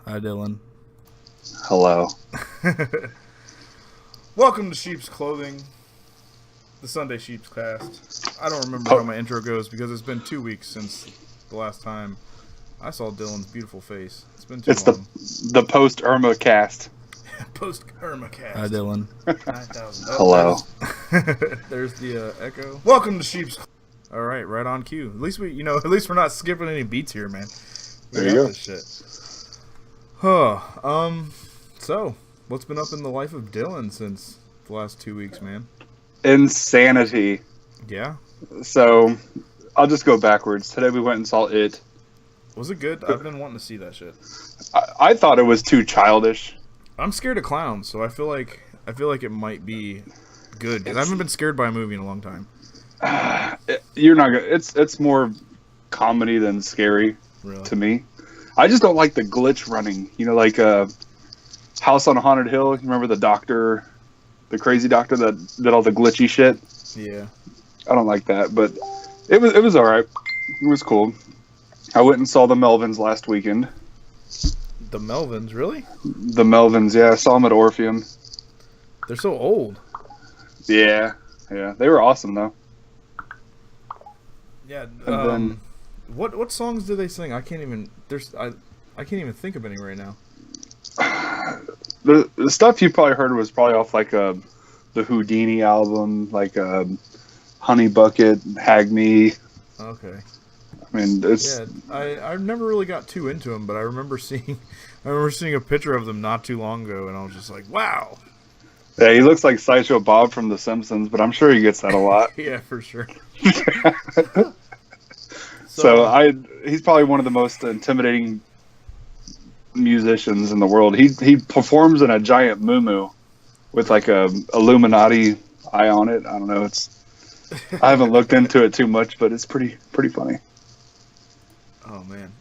Hi, Dylan. Hello. Welcome to Sheep's Clothing, the Sunday Sheep's Cast. I don't remember how my intro goes because it's been 2 weeks since the last time I saw Dylan's beautiful face. It's been too It's long. the post Irma cast. Post Irma cast. Hi, Dylan. 9,000. Hello. There's the echo. Welcome to Sheep's. All right on cue. At least at least we're not skipping any beats here, man. There you go. This shit. Huh. So what's been up in the life of Dylan since the last 2 weeks, man? Insanity. Yeah. So, I'll just go backwards. Today we went and saw It. Was it good? I've been wanting to see that shit. I thought it was too childish. I'm scared of clowns, so I feel like it might be good because I haven't been scared by a movie in a long time. You're not gonna. It's more comedy than scary Really? to me. I just don't like the glitch running. You know, like House on a Haunted Hill. You remember the doctor, the crazy doctor that did all the glitchy shit? Yeah. I don't like that, but it was all right. It was cool. I went and saw the Melvins last weekend. The Melvins, really? The Melvins, yeah. I saw them at Orpheum. They're so old. Yeah. They were awesome, though. Yeah. And then, what songs do they sing? I can't even. I can't even think of any right now. the stuff you probably heard was probably off like the Houdini album, like Honey Bucket, Hag Me. Okay. I mean, it's Yeah, I never really got too into them, but I remember seeing a picture of them not too long ago, and I was just like, wow. yeah. He looks like Sideshow Bob from The Simpsons, but I'm sure he gets that a lot. Yeah, for sure. So he's probably one of the most intimidating musicians in the world. He performs in a giant muumuu with like a Illuminati eye on it. I don't know. I haven't looked into it too much, but it's pretty funny. Oh man,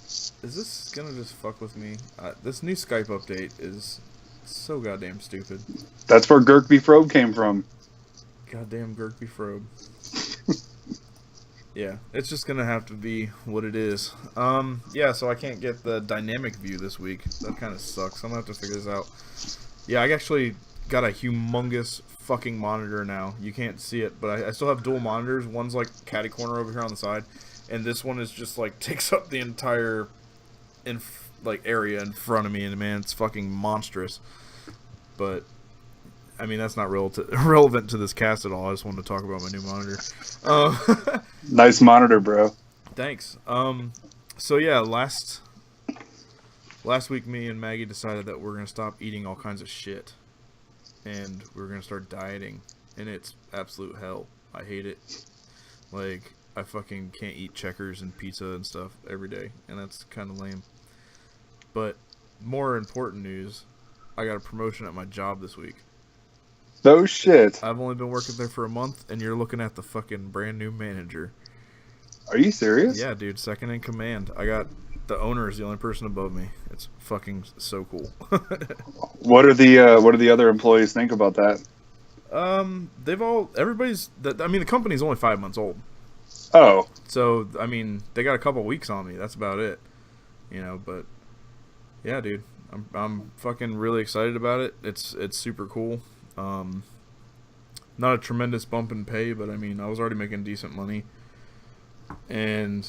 is this gonna just fuck with me? This new Skype update is so goddamn stupid. That's where Gurkby Frobe came from. Goddamn Gurkby Frobe. Yeah, it's just gonna have to be what it is. Yeah, so I can't get the dynamic view this week. That kind of sucks. I'm gonna have to figure this out. Yeah, I actually got a humongous fucking monitor now. You can't see it, but I still have dual monitors. One's like catty corner over here on the side, and this one is just like takes up the entire area in front of me, and man, it's fucking monstrous. But I mean, that's not relevant to this cast at all. I just wanted to talk about my new monitor. Nice monitor, bro. Thanks. So yeah, last week me and Maggie decided that we're gonna stop eating all kinds of shit, and we're gonna start dieting, and it's absolute hell. I hate it. Like, I fucking can't eat Checkers and pizza and stuff every day, and that's kind of lame. But more important news, I got a promotion at my job this week. No shit. I've only been working there for a month, and you're looking at the fucking brand new manager. Are you serious? Yeah, dude, second in command. I got the owner is the only person above me. It's fucking so cool. What do the other employees think about that? The company's only 5 months old. Oh. So, I mean, they got a couple weeks on me. That's about it. But yeah, dude. I'm fucking really excited about it. It's super cool. Not a tremendous bump in pay, but I mean, I was already making decent money. And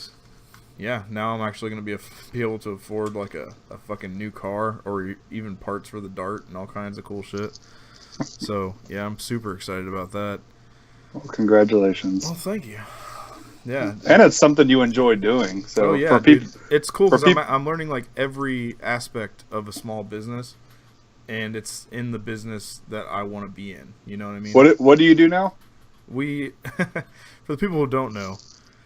yeah, now I'm actually going to be able to afford like a fucking new car, or even parts for the Dart and all kinds of cool shit. So yeah, I'm super excited about that. Well, congratulations. Well, thank you. Yeah, and it's something you enjoy doing. So yeah, dude, it's cool because I'm learning like every aspect of a small business, and it's in the business that I want to be in. You know what I mean? What do you do now? For the people who don't know,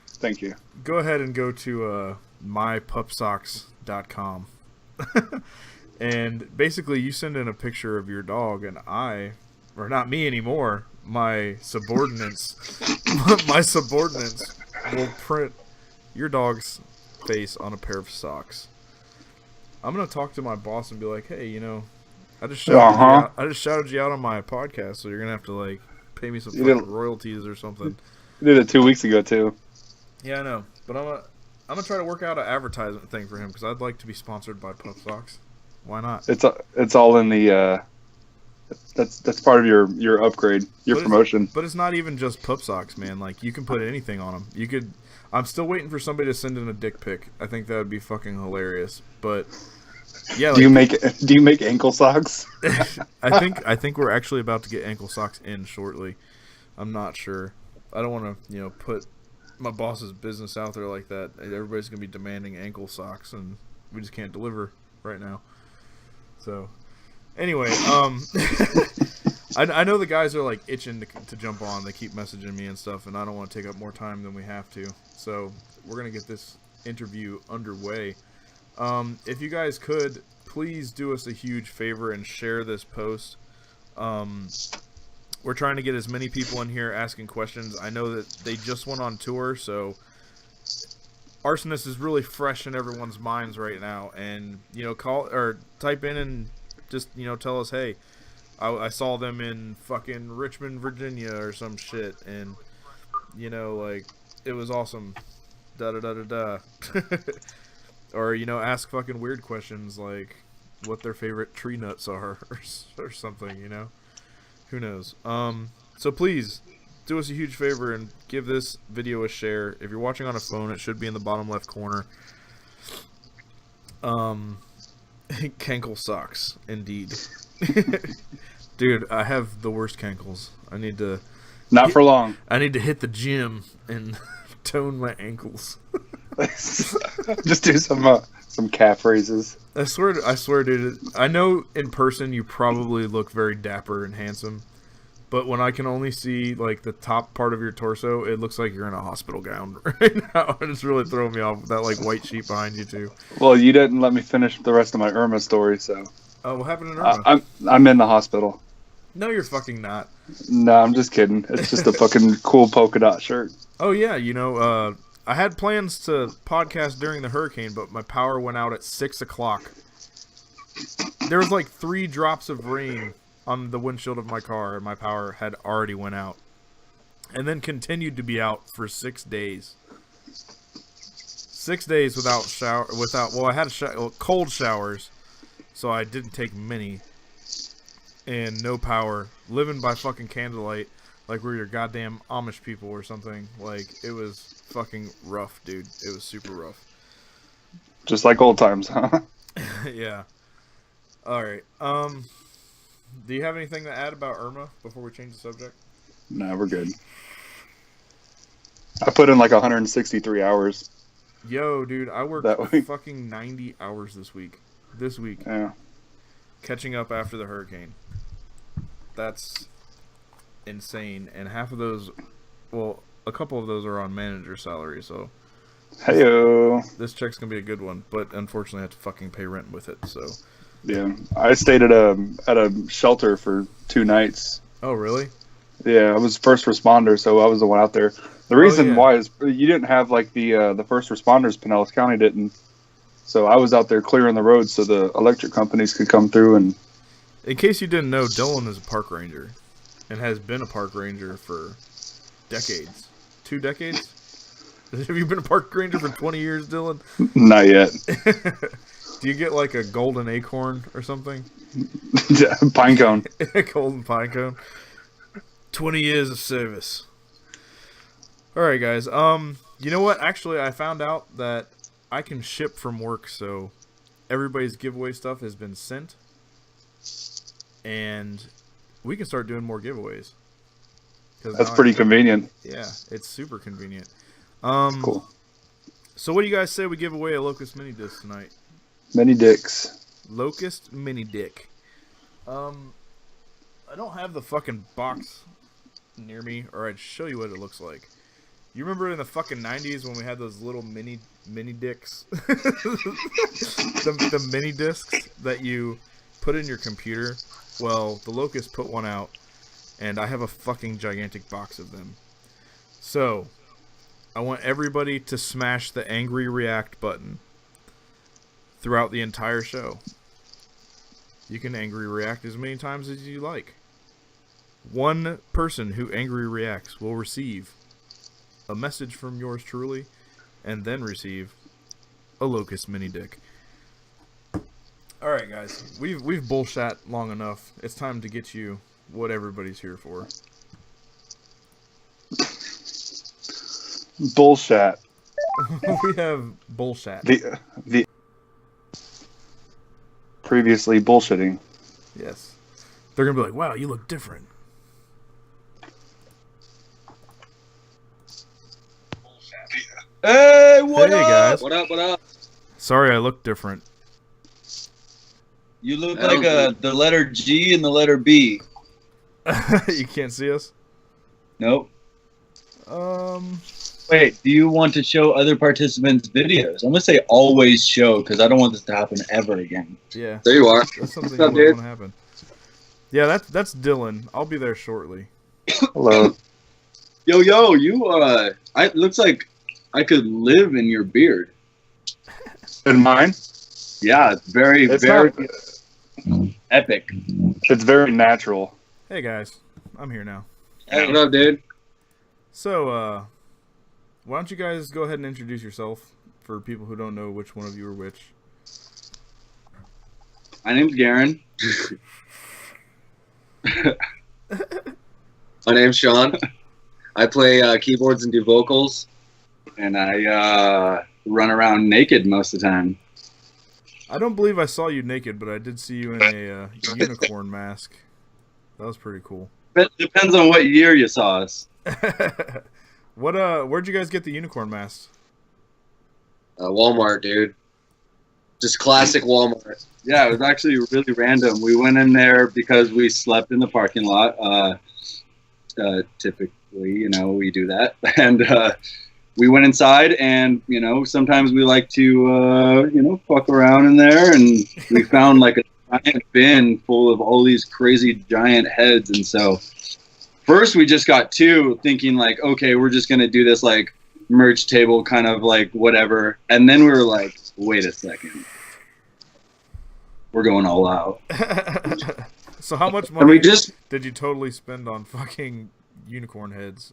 thank you. Go ahead and go to mypupsocks.com. And basically you send in a picture of your dog, and not me anymore, my subordinates will print your dog's face on a pair of socks. I'm going to talk to my boss and be like, hey, I just shouted you out on my podcast, so you're going to have to like pay me some fucking royalties or something. You did it 2 weeks ago too. Yeah, I know. But I'm gonna try to work out an advertisement thing for him because I'd like to be sponsored by Pup Socks. Why not? It's all in the that's part of your upgrade, your promotion. But it's not even just Pup Socks, man. Like you can put anything on them. You could. I'm still waiting for somebody to send in a dick pic. I think that would be fucking hilarious. But yeah, like, do you make ankle socks? I think we're actually about to get ankle socks in shortly. I'm not sure. I don't want to put my boss's business out there like that. Everybody's gonna be demanding ankle socks, and we just can't deliver right now. So anyway, I know the guys are like itching to jump on. They keep messaging me and stuff, and I don't want to take up more time than we have to. So we're gonna get this interview underway. If you guys could, please do us a huge favor and share this post. We're trying to get as many people in here asking questions. I know that they just went on tour, so Arsonists is really fresh in everyone's minds right now. And call or type in and just tell us, hey, I saw them in fucking Richmond, Virginia, or some shit, and like it was awesome. Da da da da da. Or ask fucking weird questions like what their favorite tree nuts are, or something. Who knows? So please do us a huge favor and give this video a share. If you're watching on a phone, it should be in the bottom left corner. Cankle socks, indeed. Dude, I have the worst cankles. I need to... Not for long. I need to hit the gym and tone my ankles. Just do some calf raises. I swear, dude. I know in person you probably look very dapper and handsome, but when I can only see like the top part of your torso, it looks like you're in a hospital gown right now. It's really throwing me off with that like white sheet behind you too. Well, you didn't let me finish the rest of my Irma story, so. Oh, what happened in Irma? I'm in the hospital. No, you're fucking not. No, I'm just kidding. It's just a fucking cool polka dot shirt. Oh yeah, I had plans to podcast during the hurricane, but my power went out at 6 o'clock. There was like 3 drops of rain on the windshield of my car, and my power had already went out. And then continued to be out for 6 days. 6 days I had cold showers, so I didn't take many. And no power. Living by fucking candlelight, like we're your goddamn Amish people or something. Like, it was fucking rough, dude. It was super rough. Just like old times, huh? Yeah. Alright. Do you have anything to add about Irma before we change the subject? No, we're good. I put in like 163 hours. Yo, dude, I worked fucking 90 hours this week. Yeah. Catching up after the hurricane. That's insane. And half of those, well, a couple of those are on manager salary, so Heyo. This check's gonna be a good one, but unfortunately I have to fucking pay rent with it, so. Yeah. I stayed at a shelter for 2 nights. Oh, really? Yeah, I was first responder, so I was the one out there. The reason why is you didn't have like the first responders. Pinellas County didn't, so I was out there clearing the roads so the electric companies could come through. And in case you didn't know, Dylan is a park ranger, and has been a park ranger for decades. 2 decades? Have you been a park ranger for 20 years, Dylan? Not yet. Do you get like a golden acorn or something? Pine cone. Golden pine cone. 20 years of service. Alright, guys. You know what? Actually, I found out that I can ship from work, so everybody's giveaway stuff has been sent. And we can start doing more giveaways. That's pretty convenient. Yeah, it's super convenient. Cool. So what do you guys say we give away a Locust Mini Disc tonight? Mini dicks. Locust Mini Dick. I don't have the fucking box near me, or I'd show you what it looks like. You remember in the fucking 90s when we had those little mini dicks? the mini discs that you put in your computer? Well, the Locust put one out, and I have a fucking gigantic box of them. So, I want everybody to smash the angry react button throughout the entire show. You can angry react as many times as you like. One person who angry reacts will receive a message from yours truly, and then receive a locust mini dick. All right, guys, we've bullshat long enough. It's time to get you what everybody's here for. Bullshat. We have bullshat. The previously bullshitting. Yes. They're gonna be like, "Wow, you look different." Hey, what up? Guys. What up? What up? Sorry, I look different. You look like the letter G and the letter B. You can't see us? Nope. Wait, do you want to show other participants videos? I'm gonna say always show because I don't want this to happen ever again. Yeah. There you are. That's something that wouldn't want to happen. Yeah, that's Dylan. I'll be there shortly. Hello. Yo, you it looks like I could live in your beard. In mine? Yeah, it's very epic. It's very natural. Hey guys, I'm here now. Hey, what up, dude? So, why don't you guys go ahead and introduce yourself for people who don't know which one of you are which. My name's Garen. My name's Sean. I play keyboards and do vocals. And I run around naked most of the time. I don't believe I saw you naked, but I did see you in a unicorn mask. That was pretty cool. Depends on what year you saw us. Where'd you guys get the unicorn mask? Walmart, dude. Just classic Walmart. Yeah, it was actually really random. We went in there because we slept in the parking lot. Typically, we do that. And we went inside and, sometimes we like to, fuck around in there. And we found like a giant bin full of all these crazy giant heads. And so first we just got two thinking like, okay, we're just going to do this like merch table kind of like whatever. And then we were like, wait a second. We're going all out. So how much money did you totally spend on fucking unicorn heads?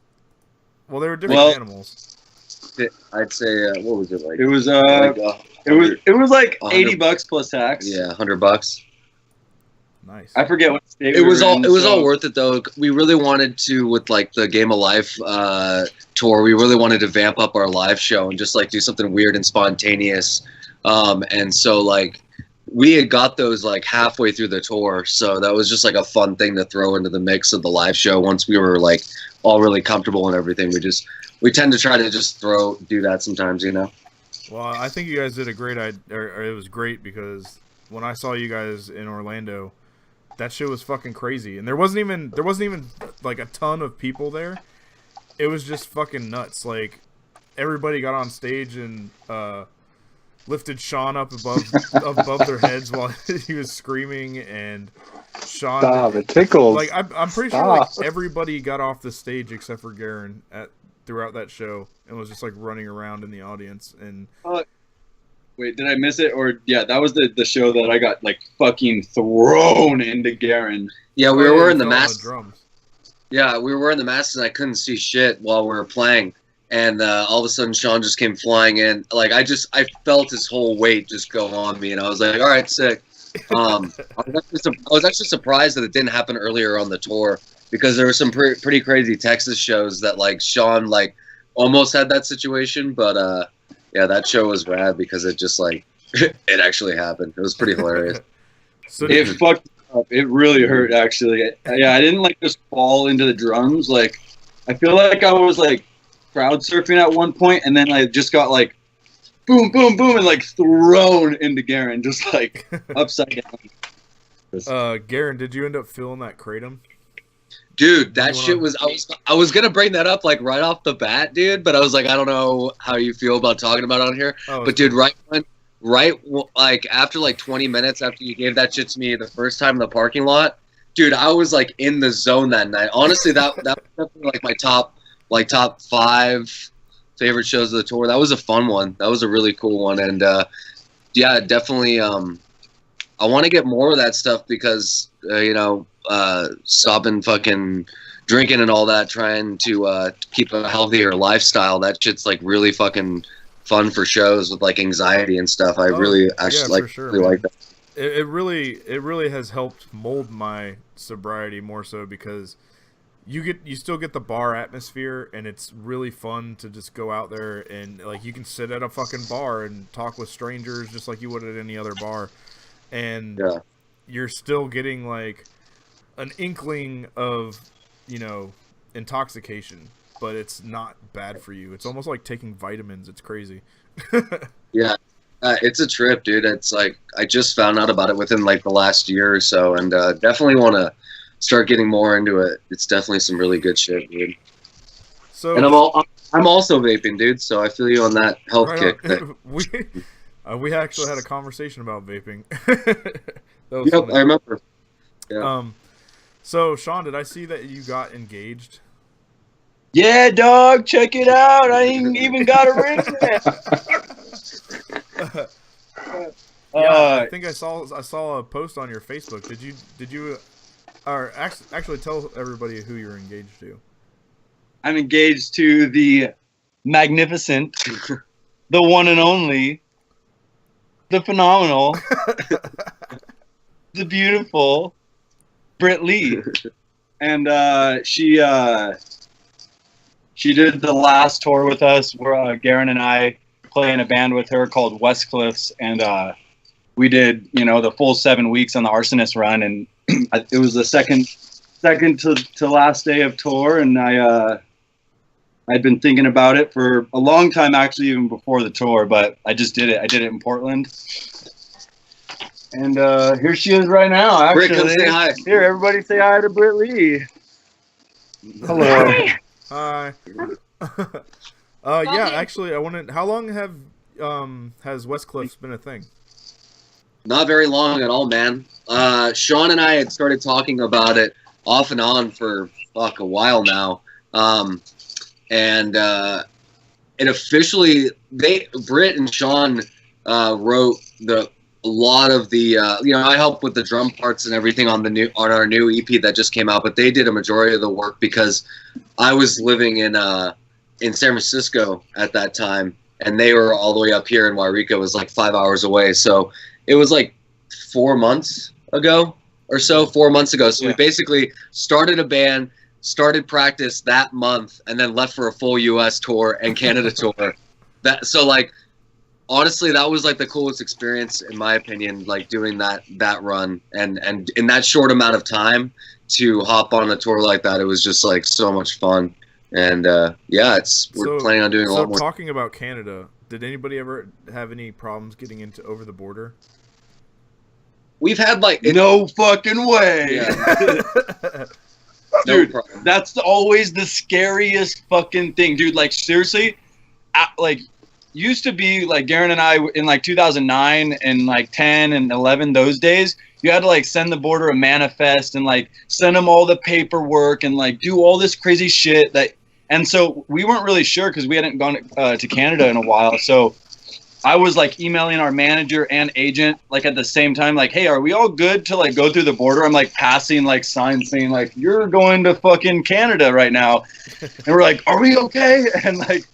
Well, they were different animals. I'd say what was it like? It was it was like $80 plus tax. Yeah, $100. Nice. I forget what state it was all worth it though. We really wanted to, with like the Game of Life tour, we really wanted to vamp up our live show and just like do something weird and spontaneous. And so like we had got those like halfway through the tour, so that was just like a fun thing to throw into the mix of the live show. Once we were like all really comfortable and everything, we tend to try to just do that sometimes, Well, I think you guys did a great idea. Or it was great because when I saw you guys in Orlando, that shit was fucking crazy, and there wasn't even like a ton of people there. It was just fucking nuts. Like everybody got on stage and lifted Sean up above their heads while he was screaming, and Sean. Stop, it tickles. Like I'm pretty sure like everybody got off the stage except for Garen throughout that show and was just like running around in the audience and. Wait, did I miss it? Or yeah, that was the show that I got like fucking thrown into Garen. Yeah, we were wearing the masks. Drums. Yeah, we were wearing the masks and I couldn't see shit while we were playing. And all of a sudden, Sean just came flying in. Like I felt his whole weight just go on me, and I was like, "All right, sick." I was actually surprised that it didn't happen earlier on the tour because there were some pretty crazy Texas shows that like Sean like almost had that situation, but yeah, that show was rad because it just like it actually happened. It was pretty hilarious. So it fucked up. It really hurt actually. Yeah, I didn't like just fall into the drums. Like I feel like I was like crowd surfing at one point, and then I just got like boom, boom, boom, and like thrown into Garen, just like upside down. Garen, did you end up filling that kratom? Dude, that shit was. I was gonna bring that up like right off the bat, dude. But I was like, I don't know how you feel about talking about it on here. But dude, right like after like 20 minutes after you gave that shit to me the first time in the parking lot, dude, I was like in the zone that night. Honestly, that was definitely like my top 5 favorite shows of the tour. That was a fun one. That was a really cool one, and yeah, definitely. I want to get more of that stuff because stopping fucking drinking and all that, trying to keep a healthier lifestyle. That shit's like really fucking fun for shows with like anxiety and stuff. I really actually like that. It really has helped mold my sobriety more so because you still get the bar atmosphere, and it's really fun to just go out there and like you can sit at a fucking bar and talk with strangers just like you would at any other bar, and you're still getting like an inkling of, you know, intoxication, but it's not bad for you. It's almost like taking vitamins. It's crazy. Yeah. It's a trip, dude. It's like I just found out about it within like the last year or so, and definitely want to start getting more into it. It's definitely some really good shit, dude. So, and I'm also vaping, dude. So I feel you on that health kick. We actually had a conversation about vaping. Yep, funny. I remember. Yeah. So Sean, did I see that you got engaged? Yeah, dog. Check it out. I ain't even got a ring yet. I think I saw a post on your Facebook. Did you or actually tell everybody who you're engaged to? I'm engaged to the magnificent, the one and only, the phenomenal, the beautiful Britt Lee, and she did the last tour with us. Where Garen and I play in a band with her called West Cliffs, and we did, you know, the full 7 weeks on the Arsonists run, and it was the second to last day of tour, and I'd been thinking about it for a long time, actually, even before the tour, but I just did it. I did it in Portland. And here she is right now, actually. Britt, come say hi. Here, everybody say hi to Britt Lee. Hello. Hi. Yeah, actually, I wanted. How long has West Cliffs been a thing? Not very long at all, man. Sean and I had started talking about it off and on for a while now, and it officially Britt and Sean wrote a lot of the you know, I helped with the drum parts and everything on our new EP that just came out, but they did a majority of the work because I was living in San Francisco at that time, and they were all the way up here, and Wairika was like 5 hours away. So it was like 4 months ago or so, 4 months ago. So we basically started a band, started practice that month, and then left for a full US tour and Canada tour. So like, honestly, that was like the coolest experience in my opinion, like doing that run, and in that short amount of time to hop on a tour like that. It was just like so much fun. And we're planning on doing a lot more. So talking about Canada, did anybody ever have any problems getting into over the border? We've had like no fucking way. Yeah. Dude, that's always the scariest fucking thing, dude. Like seriously, like used to be like Garen and I in like 2009 and like 10 and 11, those days, you had to like send the border a manifest and like send them all the paperwork and like do all this crazy shit and so we weren't really sure because we hadn't gone to Canada in a while. So I was like emailing our manager and agent like at the same time, like, hey, are we all good to like go through the border? I'm like passing like signs saying like, you're going to fucking Canada right now. And we're like, are we okay? And like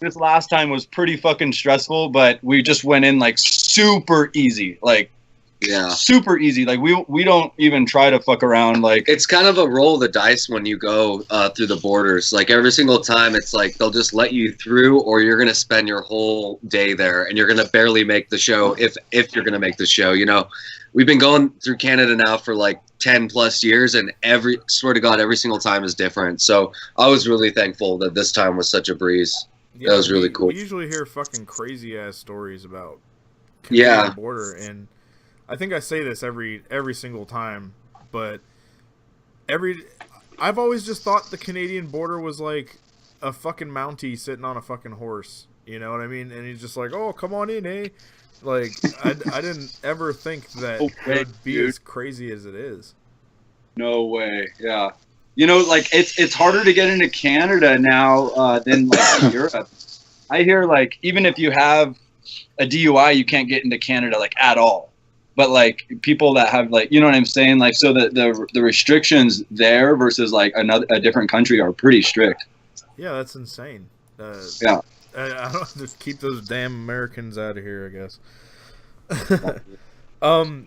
this last time was pretty fucking stressful, but we just went in like super easy. Like, yeah, super easy. Like we don't even try to fuck around. Like it's kind of a roll of the dice when you go through the borders. Like every single time, it's like they'll just let you through, or you're gonna spend your whole day there, and you're gonna barely make the show if you're gonna make the show. You know, we've been going through Canada now for like 10+ years, and swear to God, every single time is different. So I was really thankful that this time was such a breeze. Yeah, that was really cool. We usually hear fucking crazy ass stories about Canadian border, and I think I say this every single time, but I've always just thought the Canadian border was like a fucking Mountie sitting on a fucking horse. You know what I mean? And he's just like, "Oh, come on in, eh?" Like I didn't ever think that it would be as crazy as it is. No way. Yeah. You know, like it's harder to get into Canada now than like Europe. I hear like even if you have a DUI, you can't get into Canada like at all. But like people that have like, you know what I'm saying? Like so the restrictions there versus like a different country are pretty strict. Yeah, that's insane. Yeah. I don't just keep those damn Americans out of here, I guess.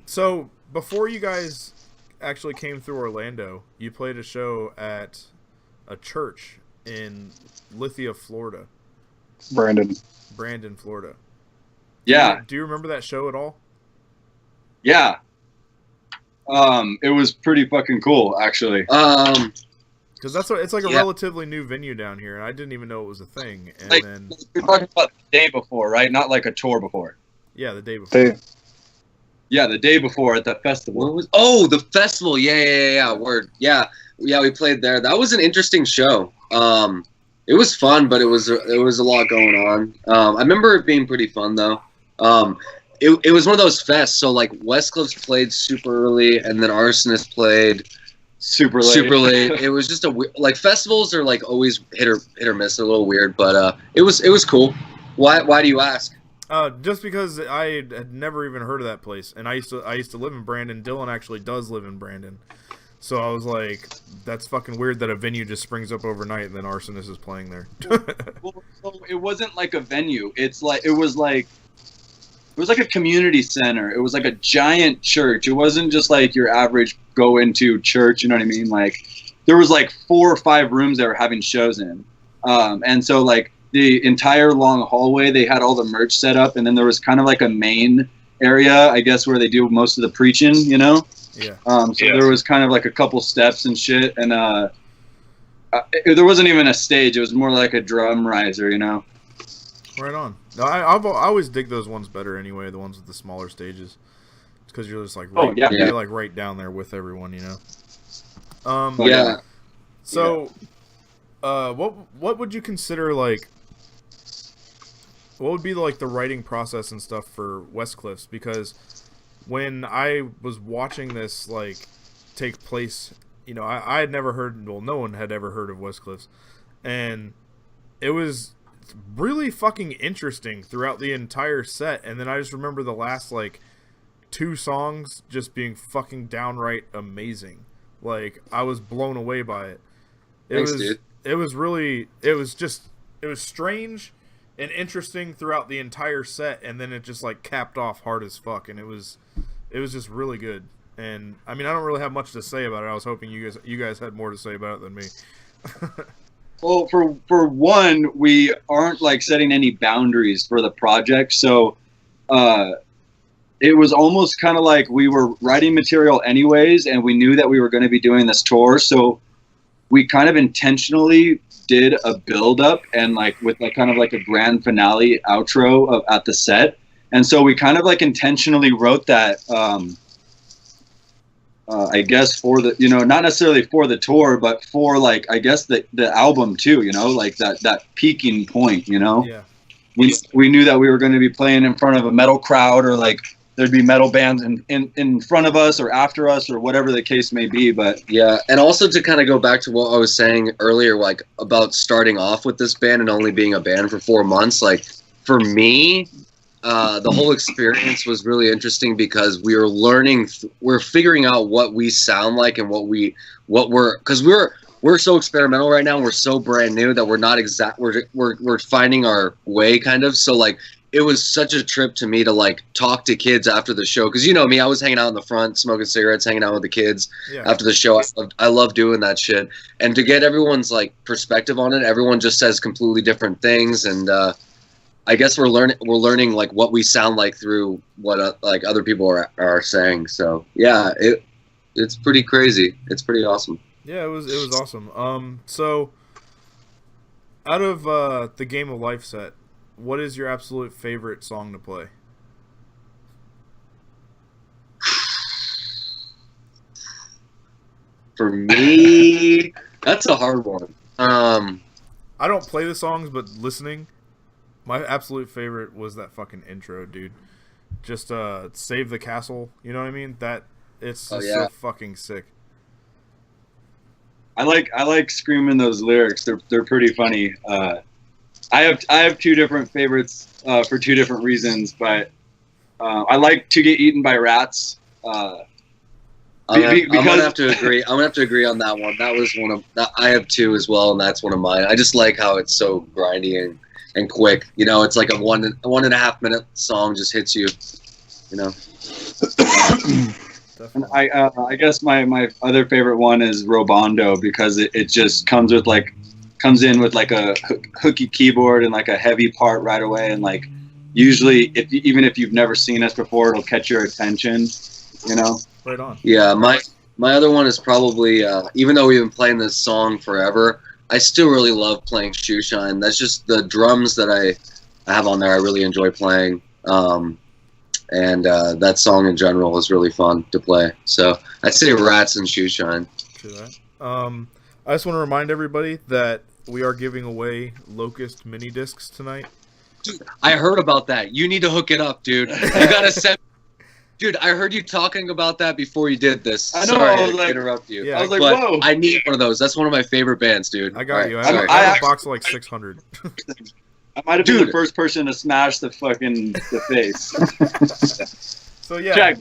So before you guys actually came through Orlando, you played a show at a church in Lithia, Florida. Brandon, Florida. Yeah. Do you remember that show at all? Yeah. It was pretty fucking cool, actually. Because it's like a relatively new venue down here, and I didn't even know it was a thing. And like, then you're talking about the day before, right? Not like a tour before. Yeah, the day before. Yeah, the day before at the festival. The festival. Yeah. Word. Yeah, we played there. That was an interesting show. It was fun, but it was a lot going on. I remember it being pretty fun though. It was one of those fests. So like Westcliff's played super early, and then Arsonists played super late. It was just like festivals are like always hit or miss. They're a little weird, but it was cool. Why do you ask? Just because I had never even heard of that place, and I used to live in Brandon. Dylan actually does live in Brandon, so I was like, that's fucking weird that a venue just springs up overnight and then Arsonist is playing there. Well, so it wasn't like a venue. It was like a community center. It was like a giant church. It wasn't just like your average go into church. You know what I mean? Like there was like 4 or 5 rooms that were having shows in, and so like. The entire long hallway, they had all the merch set up, and then there was kind of like a main area, I guess, where they do most of the preaching, you know? Yeah. There was kind of like a couple steps and shit, and there wasn't even a stage. It was more like a drum riser, you know? Right on. No, I always dig those ones better anyway, the ones with the smaller stages. Because you're just like, you're like right down there with everyone, you know? Yeah. So, what would you consider like... What would be like the writing process and stuff for Westcliffs? Because when I was watching this like take place, you know, I had never heard. Well, no one had ever heard of Westcliffs, and it was really fucking interesting throughout the entire set. And then I just remember the last like 2 songs just being fucking downright amazing. Like I was blown away by it. Dude. It was strange and interesting throughout the entire set, and then it just like capped off hard as fuck, and it was just really good. And I mean, I don't really have much to say about it. I was hoping you guys had more to say about it than me. Well, for one, we aren't like setting any boundaries for the project, so it was almost kind of like we were writing material anyways, and we knew that we were going to be doing this tour, so we kind of intentionally did a build up and like with like kind of like a grand finale outro at the set, and so we kind of like intentionally wrote that I guess for the, you know, not necessarily for the tour, but for like I guess the album too, you know, like that peaking point, you know. Yeah. We knew that we were going to be playing in front of a metal crowd, or like there'd be metal bands in front of us or after us or whatever the case may be. But yeah, and also to kind of go back to what I was saying earlier, like about starting off with this band and only being a band for 4 months, like for me, the whole experience was really interesting because we were learning, we're figuring out what we sound like and because we're so experimental right now. We're so brand new that we're not we're finding our way kind of. So like, it was such a trip to me to like talk to kids after the show. Cause you know me, I was hanging out in the front, smoking cigarettes, hanging out with the kids after the show. I love doing that shit. And to get everyone's like perspective on it, everyone just says completely different things. And, I guess we're learning like what we sound like through what like other people are saying. So yeah, it's pretty crazy. It's pretty awesome. Yeah, it was awesome. So out of the Game of Life set, what is your absolute favorite song to play? For me, that's a hard one. I don't play the songs, but listening, my absolute favorite was that fucking intro, dude. Just Save the Castle, you know what I mean? It's so fucking sick. I like screaming those lyrics. They're pretty funny. I have 2 different favorites for 2 different reasons, but I like To Get Eaten by Rats. I'm gonna have to agree. I'm gonna have to agree on that one. That was one of I have 2 as well, and that's one of mine. I just like how it's so grindy and and quick. You know, it's like a 1.5 minute song just hits you. You know. And I guess my other favorite one is Robondo, because it just comes in with like a hooky keyboard and like a heavy part right away, and like usually even if you've never seen us before, it'll catch your attention, you know. Right on. Yeah, my other one is probably even though we've been playing this song forever, I still really love playing Shoe Shine. That's just the drums that I have on there. I really enjoy playing. And that song in general is really fun to play. So I'd say Rats and Shoe Shine. True that. I just want to remind everybody that we are giving away Locust mini discs tonight. Dude, I heard about that. You need to hook it up, dude. You gotta send. Dude, I heard you talking about that before you did this. I know. Sorry I was to interrupt you. Yeah, I was like, but whoa. I need one of those. That's one of my favorite bands, dude. I got you. I sorry. have a box of like 600. I might have been the first person to smash the face. So yeah, check.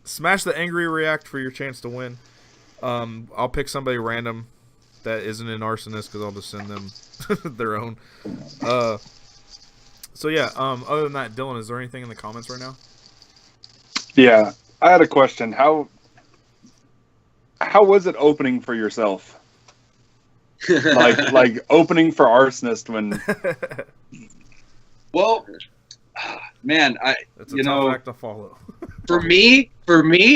Smash the angry react for your chance to win. I'll pick somebody random that isn't an arsonist because I'll just send them their own. So yeah, other than that, Dylan, is there anything in the comments right now? Yeah, I had a question. How was it opening for yourself? like opening for Arsonist when? Well, man, That's a tough act to follow. For me,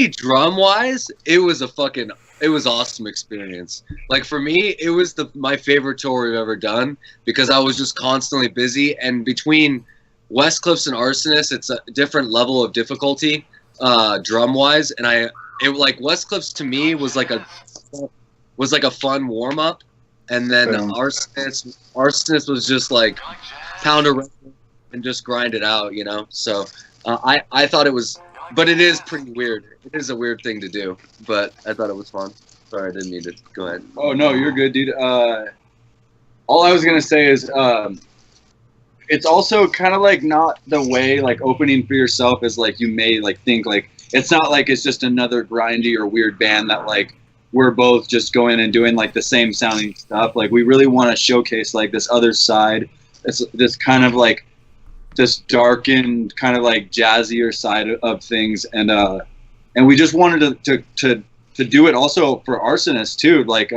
drum wise, it was awesome experience. Like for me, it was my favorite tour we've ever done, because I was just constantly busy, and between West Cliffs and Arsonist, it's a different level of difficulty, drum wise, and West Cliffs to me was like a fun warm up, and then Arsonist was just like pound a record and just grind it out, you know. So I thought it was. But it is pretty weird. It is a weird thing to do, but I thought it was fun. Sorry, I didn't mean to. Go ahead. Oh, no, you're good, dude. All I was going to say is it's also kind of like not the way like opening for yourself is like you may like think like it's not like it's just another grindy or weird band that like we're both just going and doing like the same sounding stuff. Like we really want to showcase like this other side. It's this kind of like this darkened kind of like jazzier side of things, and we just wanted to do it also for Arsonists too, like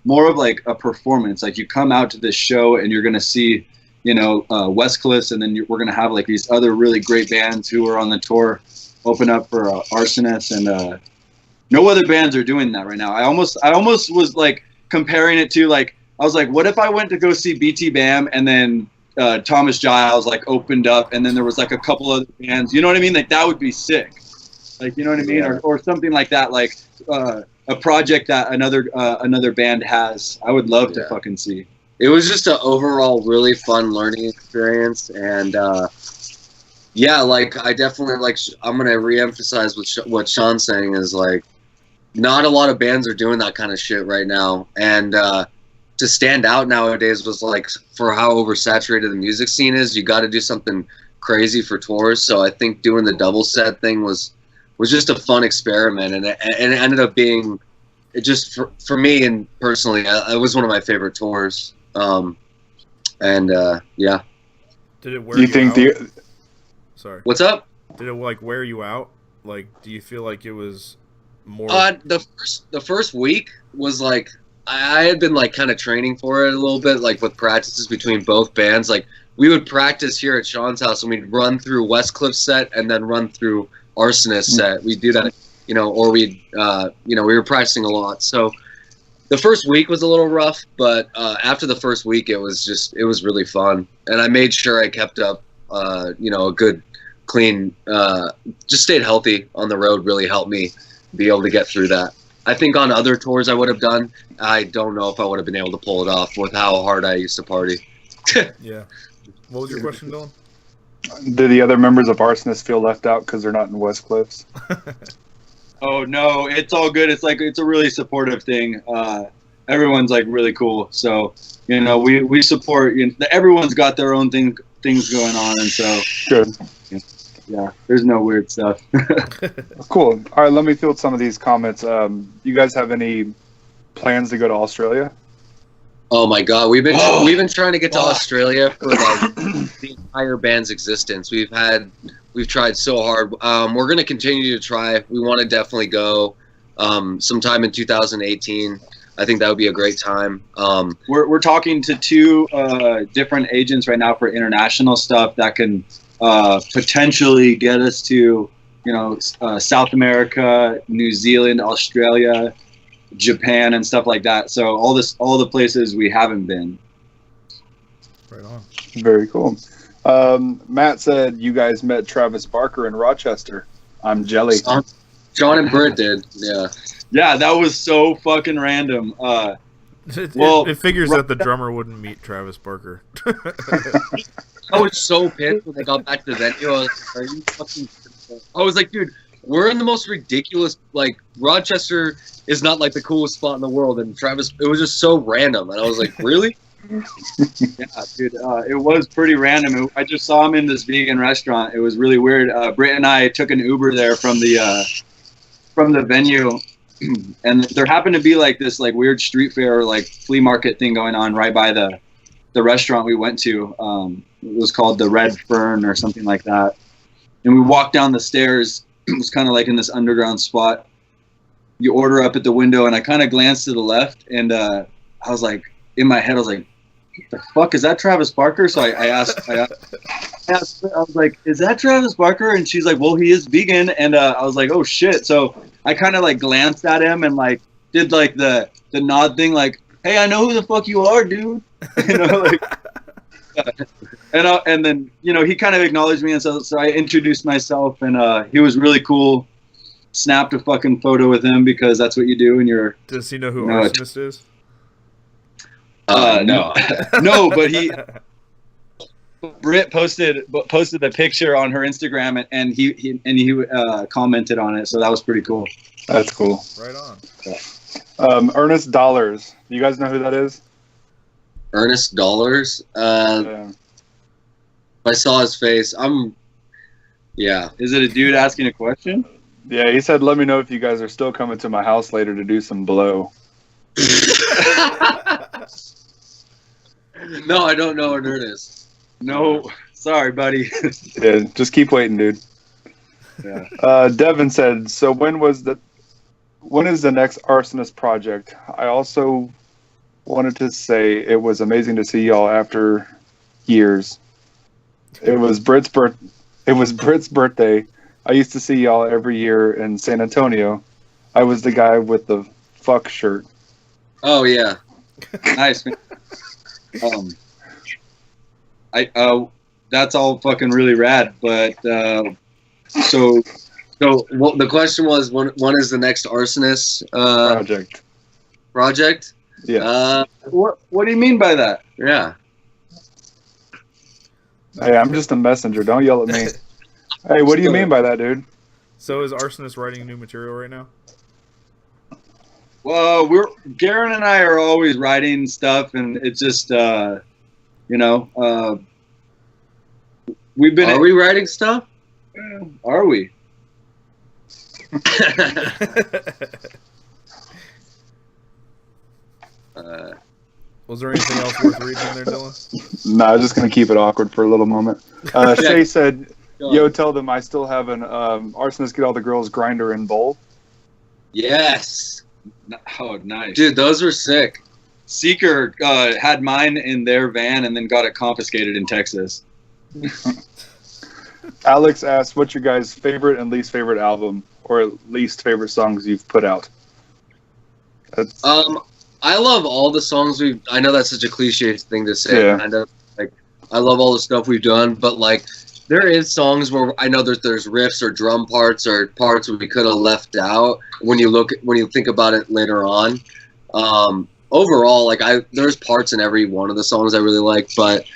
more of like a performance. Like you come out to this show and you're gonna see, you know, West Cliffs, and then we're gonna have like these other really great bands who are on the tour open up for Arsonists, and no other bands are doing that right now. I almost was like comparing it to like, I was like, what if I went to go see BT Bam and then Thomas Giles like opened up, and then there was like a couple other bands, you know what I mean? Like that would be sick. Like, you know what I mean? Yeah. Or something like that, like a project that another band has. I would love to fucking see. It was just an overall really fun learning experience, and like I definitely like. I'm gonna reemphasize what Sean's saying is like, not a lot of bands are doing that kind of shit right now, and to stand out nowadays was like, for how oversaturated the music scene is, you got to do something crazy for tours. So I think doing the double set thing was just a fun experiment, and it ended up being, it just for me and personally, it was one of my favorite tours. Yeah. Did it wear you out? Sorry. What's up? Did it like wear you out? Like, do you feel like it was more? The first week was like, I had been like kind of training for it a little bit, like with practices between both bands. Like we would practice here at Sean's house, and we'd run through West Cliff set and then run through Arsonist set. We'd do that, you know, or we were practicing a lot. So the first week was a little rough, but after the first week, it was really fun. And I made sure I kept up, a good, clean, just stayed healthy on the road. Really helped me be able to get through that. I think on other tours I would have done, I don't know if I would have been able to pull it off with how hard I used to party. Yeah. What was your question, Dylan? Do the other members of Arsonist feel left out because they're not in West Cliffs? Oh no, it's all good. It's like, it's a really supportive thing. Everyone's like really cool. So, you know, we support, everyone's got their own things going on. And so, good. Yeah, there's no weird stuff. Cool. All right, let me field some of these comments. You guys have any plans to go to Australia? Oh my God, we've been trying to get to Australia for like the entire band's existence. We've tried so hard. We're gonna continue to try. We want to definitely go sometime in 2018. I think that would be a great time. We're talking to 2 different agents right now for international stuff that can potentially get us to, you know, South America, New Zealand, Australia, Japan, and stuff like that. So all the places we haven't been. Right on. Very cool. Matt said you guys met Travis Barker in Rochester. I'm jelly. John and Britt did. Yeah. Yeah, that was so fucking random. It figures that the drummer wouldn't meet Travis Barker. I was so pissed when they got back to the venue. I was like, are you fucking... I was like, dude, we're in the most ridiculous... Like, Rochester is not, like, the coolest spot in the world. And Travis... It was just so random. And I was like, really? Yeah, dude. It was pretty random. I just saw him in this vegan restaurant. It was really weird. Britt and I took an Uber there from the venue. And there happened to be like this like weird street fair like flea market thing going on right by the restaurant we went to. It was called the Red Fern or something like that. And we walked down the stairs. It was kind of like in this underground spot. You order up at the window, and I kind of glanced to the left, and I was like, in my head, I was like, what the fuck, is that Travis Barker? So I asked, I was like, is that Travis Barker? And she's like, well, he is vegan. And I was like, oh shit. So I kind of like glanced at him and like did like the nod thing, like, hey, I know who the fuck you are, dude. You know, like, and then, you know, he kind of acknowledged me, and so I introduced myself, and he was really cool. Snapped a fucking photo with him because that's what you do when you're. Does he know who Arsonist is? No, no, but Britt posted the picture on her Instagram, and he commented on it, so that was pretty cool. That's cool. Right on. Yeah. Ernest Dollars. You guys know who that is? Ernest Dollars. Yeah. I saw his face. Yeah. Is it a dude asking a question? Yeah, he said, "Let me know if you guys are still coming to my house later to do some blow." No, I don't know what Ernest. No, sorry, buddy. Yeah, just keep waiting, dude. Yeah. Devin said, "So when is the next Arsonist project?" I also wanted to say it was amazing to see y'all after years. It was Britt's birthday. I used to see y'all every year in San Antonio. I was the guy with the fuck shirt. Oh yeah, nice, man. That's all fucking really rad. But so well, the question was, when is the next Arsonist project? Yeah. What do you mean by that? Yeah. Hey, I'm just a messenger. Don't yell at me. Hey, what do you mean by that, dude? So is Arsonist writing new material right now? Well, Garen and I are always writing stuff, and it's just you know, we've been. Are we writing stuff? Are we? Was there anything else worth reading in there, Dylan? No, I was just going to keep it awkward for a little moment. Shay said, yo, tell them I still have an Arsonist Get All the Girls grinder and bowl. Yes. Oh, nice. Dude, those were sick. Seeker had mine in their van and then got it confiscated in Texas. Alex asked, what's your guys' favorite and least favorite album, or at least favorite songs you've put out? I love all the songs I know that's such a cliche thing to say. Yeah. Kind of, like, I love all the stuff we've done, but like, there is songs where I know there's riffs or drum parts or parts we could have left out when you think about it later on. Overall, like there's parts in every one of the songs I really like, but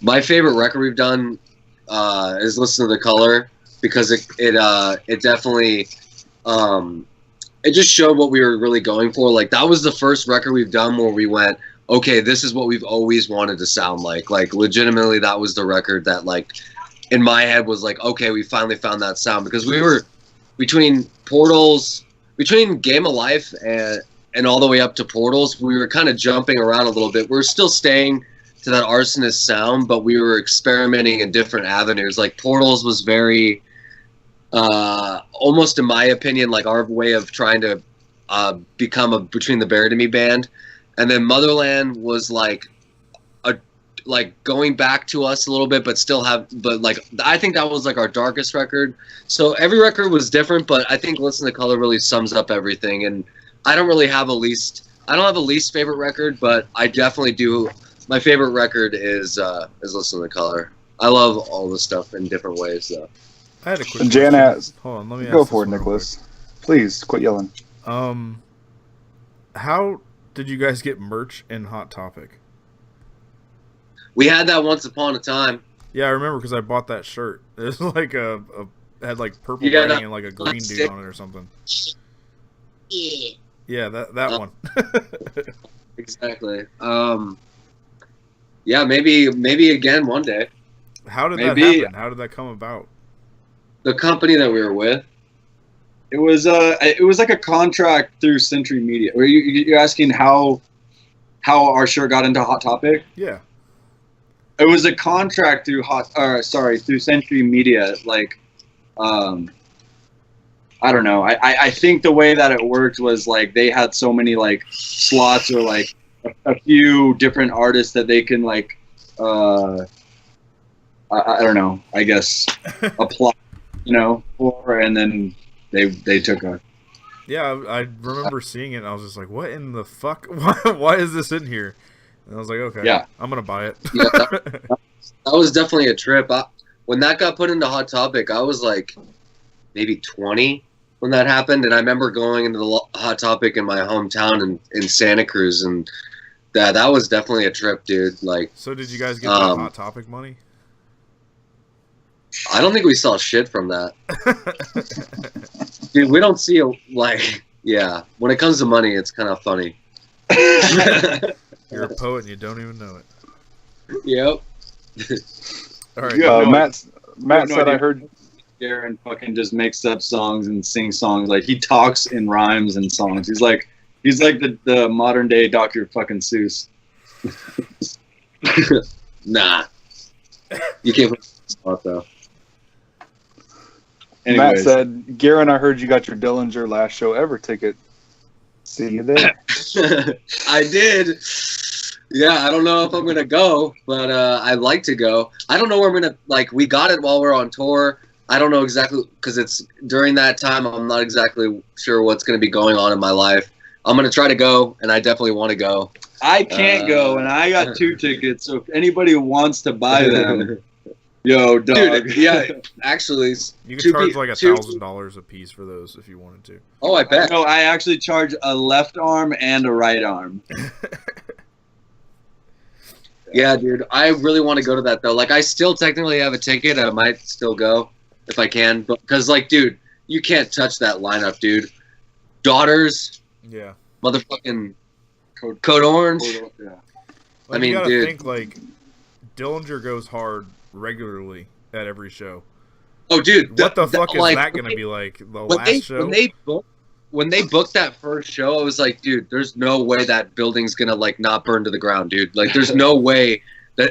my favorite record we've done is Listen to the Color, because it definitely it just showed what we were really going for. Like, that was the first record we've done where we went, okay, this is what we've always wanted to sound like. Like, legitimately, that was the record that, like, in my head was like, okay, we finally found that sound. Because we were between Portals, between Game of Life and all the way up to Portals, we were kind of jumping around a little bit. We're still staying to that Arsonist sound, but we were experimenting in different avenues. Like Portals was very, almost in my opinion, like our way of trying to become a Between the Buried and Me band. And then Motherland was like going back to us a little bit, but I think that was like our darkest record. So every record was different, but I think Listen to Color really sums up everything. And I don't have a least favorite record, but I definitely do. My favorite record is Listen to Color. I love all the stuff in different ways, though. I had a quick Jan asked, hold on, let me go for it, Nicholas. Please quit yelling. How did you guys get merch in Hot Topic? We had that once upon a time. Yeah, I remember because I bought that shirt. It was like had like purple writing and like a green dude on it or something. Yeah, that one. Exactly. Yeah, maybe again one day. How did that happen? How did that come about? The company that we were with. It was like a contract through Century Media. Are you're asking how our shirt got into Hot Topic? Yeah. It was a contract through through Century Media. Like, I don't know. I think the way that it worked was like they had so many like slots or like a few different artists that they can like, I don't know. I guess apply, for, and then they took a. Yeah, I remember seeing it. And I was just like, "What in the fuck? Why is this in here?" And I was like, "Okay, yeah, I'm gonna buy it." Yeah, that was definitely a trip. When that got put into Hot Topic, I was like maybe 20 when that happened, and I remember going into the Hot Topic in my hometown in Santa Cruz, and that was definitely a trip, dude. Like, so did you guys get that Hot Topic money? I don't think we saw shit from that. Dude, we don't see yeah. When it comes to money, it's kind of funny. You're a poet and you don't even know it. Yep. All right. Matt said, I heard Darren fucking just makes up songs and sings songs. Like, he talks in rhymes and songs. He's like the modern day Dr. fucking Seuss. Nah. You can't put spot though. Anyways. Matt said, Garen, I heard you got your Dillinger last show ever ticket. See you there. I did. Yeah, I don't know if I'm going to go, but I'd like to go. I don't know where I'm going to, we got it while we're on tour. I don't know exactly, because it's during that time, I'm not exactly sure what's going to be going on in my life. I'm going to try to go, and I definitely want to go. I can't go, and I got 2 tickets, so if anybody wants to buy them, yo, dog. Dude, yeah, actually. You can charge like $1,000 a piece for those if you wanted to. Oh, I bet. No, I actually charge a left arm and a right arm. Yeah, dude, I really want to go to that, though. Like, I still technically have a ticket. I might still go if I can. Because, dude, you can't touch that lineup, dude. Daughters. Yeah. Motherfucking Code Orange. Yeah. I mean, you gotta think, Dillinger goes hard regularly at every show. Oh, dude. What the fuck is that going to be like? The last show? When they booked that first show, I was like, dude, there's no way that building's going to, not burn to the ground, dude. Like, there's no way.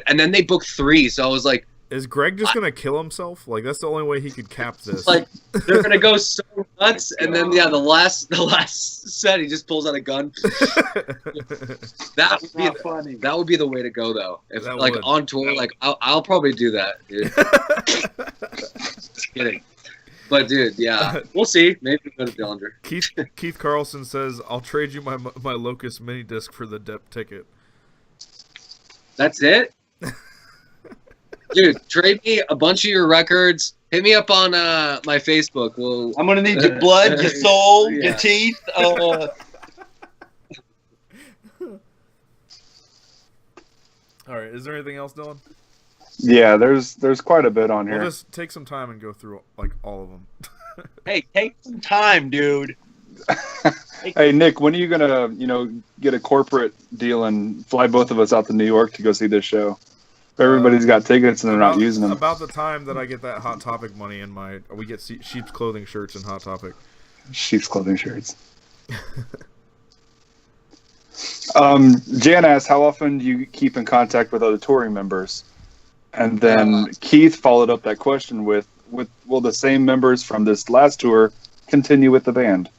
And then they booked 3, so I was like... Is Gregg just going to kill himself? That's the only way he could cap this. They're going to go so nuts, and then, yeah, the last set, he just pulls out a gun. That would be funny. That would be the way to go, though. If, on tour, I'll probably do that, dude. Just kidding. But, dude, yeah. We'll see. Maybe we'll go to Dillinger. Keith Carlson says, I'll trade you my Locust mini disc for the Depp ticket. That's it? Dude, trade me a bunch of your records. Hit me up on my Facebook. I'm going to need your blood, your soul, your teeth. All right. Is there anything else, Dylan? Yeah, there's quite a bit on here. We'll just take some time and go through all of them. Hey, take some time, dude. Hey, Nick, when are you gonna, get a corporate deal and fly both of us out to New York to go see this show? Everybody's got tickets and they're not using them. About the time that I get that Hot Topic money we get sheep's clothing shirts and Hot Topic. Sheep's clothing shirts. Jan asked, how often do you keep in contact with other touring members? And then Keith followed up that question with will the same members from this last tour continue with the band?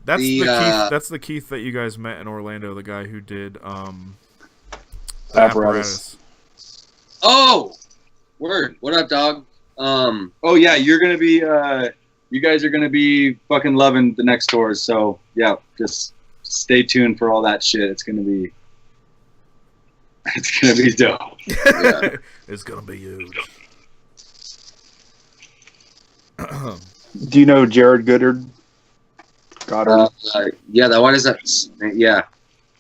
That's the Keith that you guys met in Orlando, the guy who did Apparatus. Oh, word! What up, dog? Oh yeah, you're gonna be. You guys are gonna be fucking loving the next tours. So yeah, just stay tuned for all that shit. It's gonna be dope. Yeah. It's gonna be huge. Do you know Jared Goddard? Yeah, that one is that. Yeah.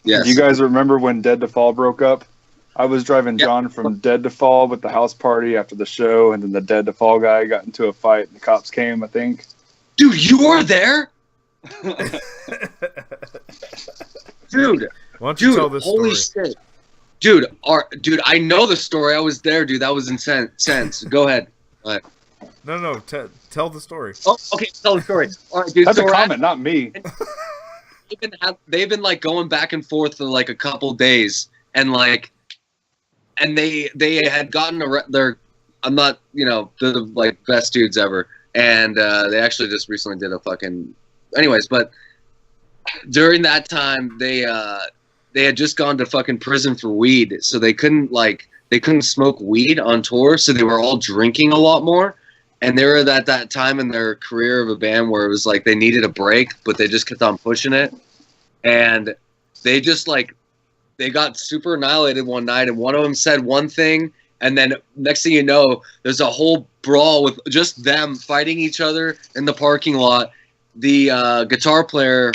Yes. Do you guys remember when Dead to Fall broke up? I was driving John from Dead to Fall with the house party after the show, and then the Dead to Fall guy got into a fight, and the cops came, I think. Dude, you were there? Dude. Why don't you tell this holy story? Shit. Dude, I know the story. I was there, dude. That was intense. Go ahead. No. Tell the story. Oh, okay. Tell the story. All right, dude. That's a comment, not me. They've been like going back and forth for like a couple days, and they had gotten I'm not, the like best dudes ever, and they actually just recently did a fucking. Anyways, but during that time they had just gone to fucking prison for weed, so they couldn't smoke weed on tour, so they were all drinking a lot more. And they were at that time in their career of a band where it was like they needed a break, but they just kept on pushing it. And they just they got super annihilated one night, and one of them said one thing, and then next thing you know, there's a whole brawl with just them fighting each other in the parking lot. The guitar player,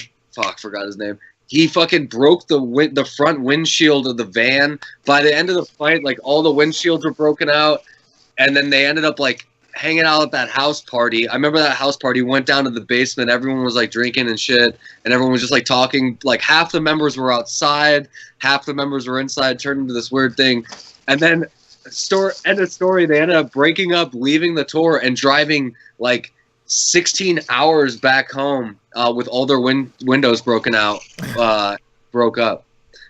forgot his name. He fucking broke the front windshield of the van. By the end of the fight, all the windshields were broken out, and then they ended up hanging out at that house party. I remember that house party, went down to the basement. Everyone was drinking and shit, and everyone was just talking. Half the members were outside, half the members were inside, turned into this weird thing. And then end of story, they ended up breaking up, leaving the tour, and driving 16 hours back home with all their windows broke up.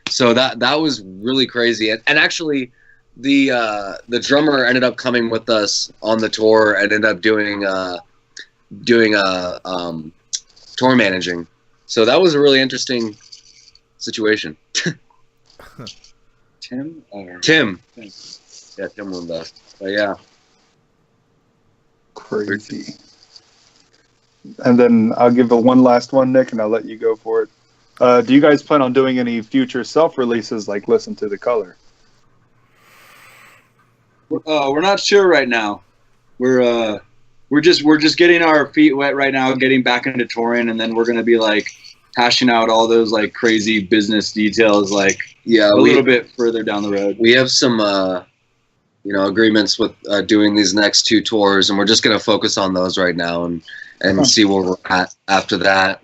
So that was really crazy. And actually, the drummer ended up coming with us on the tour and ended up doing tour managing. So that was a really interesting situation. Tim. Yeah, Tim won that. But yeah. Crazy. And then I'll give one last one, Nick, and I'll let you go for it. Do you guys plan on doing any future self-releases like Listen to the Color? We're not sure right now. We're just getting our feet wet right now, getting back into touring, and then we're gonna be hashing out all those crazy business details a little bit further down the road. We have some agreements with doing these next two tours, and we're just gonna focus on those right now and see where we're at after that.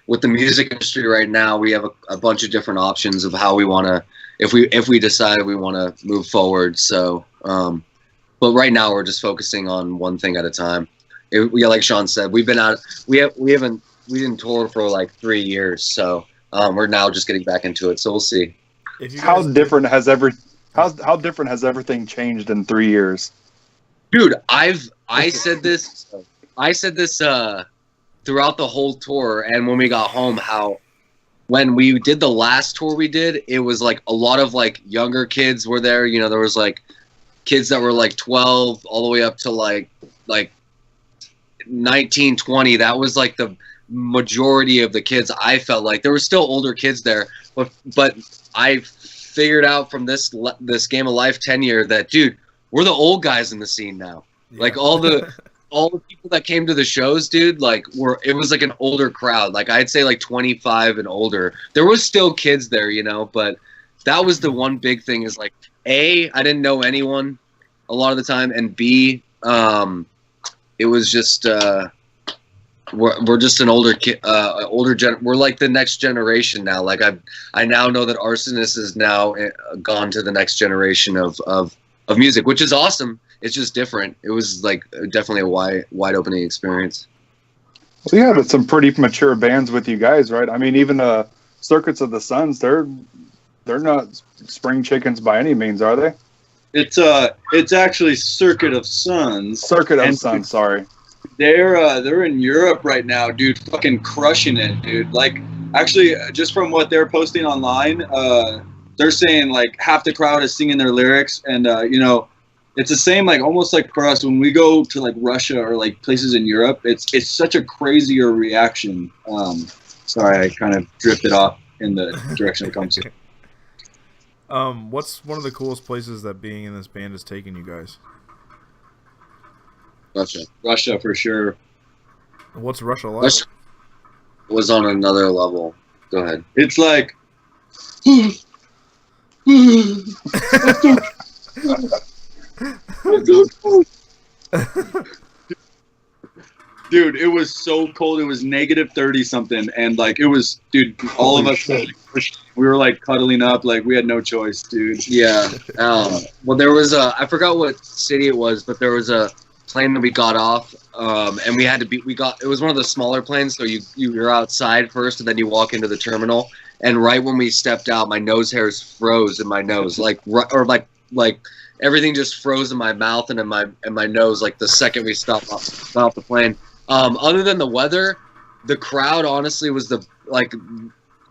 With the music industry right now, we have a bunch of different options of how we want to, if we decide we want to move forward. So, but right now we're just focusing on one thing at a time. Like Sean said, we've been out. We didn't tour for 3 years, so we're now just getting back into it. So we'll see. How different has everything changed in 3 years? Dude, I said this throughout the whole tour, and when we got home, how when we did the last tour we did, it was a lot of younger kids were there. There was kids that were 12 all the way up to 19, 20. That was the majority of the kids. I felt there were still older kids there, but I figured out from this Game of Life tenure that, dude, we're the old guys in the scene now. Yeah. All the people that came to the shows, dude, it was an older crowd. I'd say 25 and older. There was still kids there, but that was the one big thing is A, I didn't know anyone a lot of the time, and B, it was just we're just an older kid, we're the next generation now. I now know that Arsonists is now gone to the next generation of music, which is awesome. It's just different. It was definitely a wide opening experience. Well, yeah, but some pretty mature bands with you guys, right? I mean, even Circuits of the Suns, they're not spring chickens by any means, are they? It's actually Circuit of Suns. Circuit of Suns, sorry. They're in Europe right now, dude, fucking crushing it, dude. Like, actually, just from what they're posting online, they're saying like half the crowd is singing their lyrics, and you know, it's the same, like almost like for us when we go to like Russia or like places in Europe. It's such a crazier reaction. Sorry, I kind of drifted off in the direction it comes to. What's one of the coolest places that being in this band has taken you guys? Russia for sure. What's Russia like? Russia was on another level. Go ahead. It's like dude, it was so cold. It was -30 something, and like it was, dude. All of us, like, we were like cuddling up, like we had no choice, dude. Yeah. Well, there was I forgot what city it was, but there was a plane that we got off, and we had to be. It was one of the smaller planes, so you're outside first, and then you walk into the terminal. And right when we stepped out, my nose hairs froze in my nose, like everything just froze in my mouth and in my nose, like the second we stopped off the plane. Other than the weather, the crowd honestly was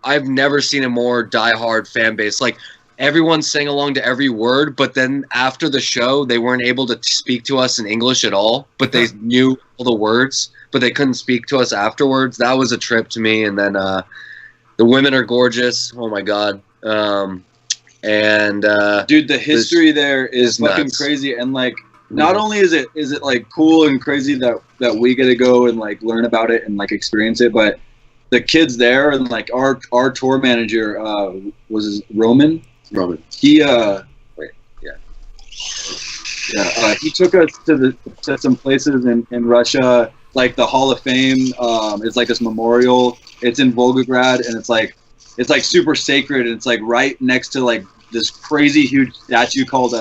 I've never seen a more diehard fan base. Like everyone sang along to every word, but then after the show, they weren't able to speak to us in English at all, but they knew all the words, but they couldn't speak to us afterwards. That was a trip to me. And then the women are gorgeous. Oh my God. Dude, the history there is fucking nuts. crazy, and like not only is it like cool and crazy that we get to go and like learn about it and like experience it, but the kids there and like our tour manager was Roman. He he took us to some places in Russia, like the Hall of Fame. It's like this memorial. It's in Volgograd, and it's like super sacred, and it's like right next to like this crazy huge statue called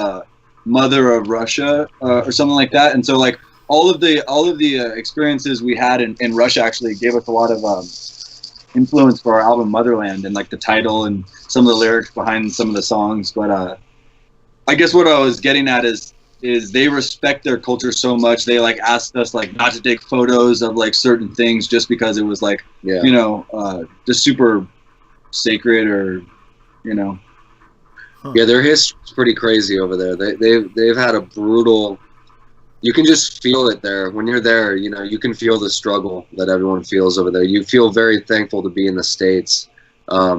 Mother of Russia or something like that. And so like all of the experiences we had in Russia actually gave us a lot of influence for our album Motherland, and like the title and some of the lyrics behind some of the songs. But I guess what I was getting at is they respect their culture so much. They like asked us like not to take photos of like certain things just because it was like, you know, just super sacred, or you know. Yeah, their history's pretty crazy over there. They've had a brutal. You can just feel it there when you're there. You know, you can feel the struggle that everyone feels over there. You feel very thankful to be in the States,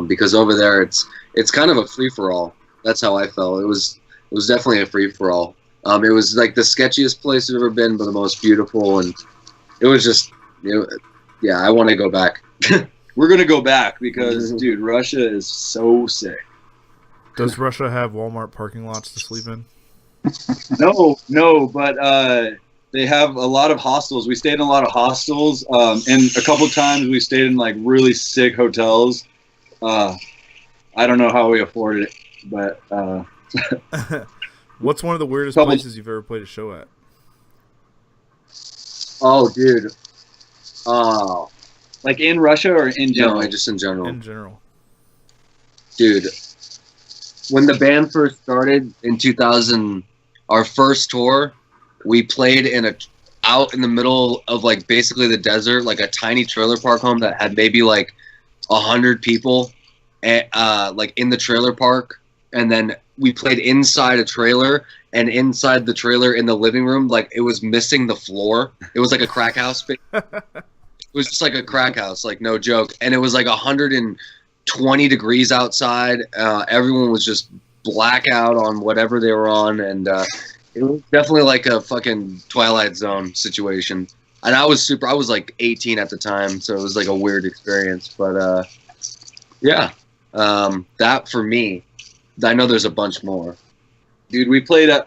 because over there it's kind of a free for all. That's how I felt. It was definitely a free for all. It was like the sketchiest place I've ever been, but the most beautiful, and it was just, yeah, I want to go back. We're gonna go back because, dude, Russia is so sick. Does Russia have Walmart parking lots to sleep in? No, but they have a lot of hostels. We stayed in a lot of hostels, and a couple times we stayed in like really sick hotels. I don't know how we afforded it, but. What's one of the weirdest places you've ever played a show at? Oh, dude. Like in Russia or in general? No, just in general. In general. Dude, when the band first started in 2000, our first tour, we played out in the middle of like basically the desert, like a tiny trailer park home that had maybe like 100 people, like in the trailer park, and then we played inside a trailer, and inside the trailer in the living room, like it was missing the floor. It was like a crack house. It was just like a crack house, like no joke. And it was like 120 degrees outside. Everyone was just blackout on whatever they were on, and it was definitely like a fucking Twilight Zone situation. And I was like 18 at the time, so it was like a weird experience. But yeah, that for me. I know there's a bunch more. Dude, we played I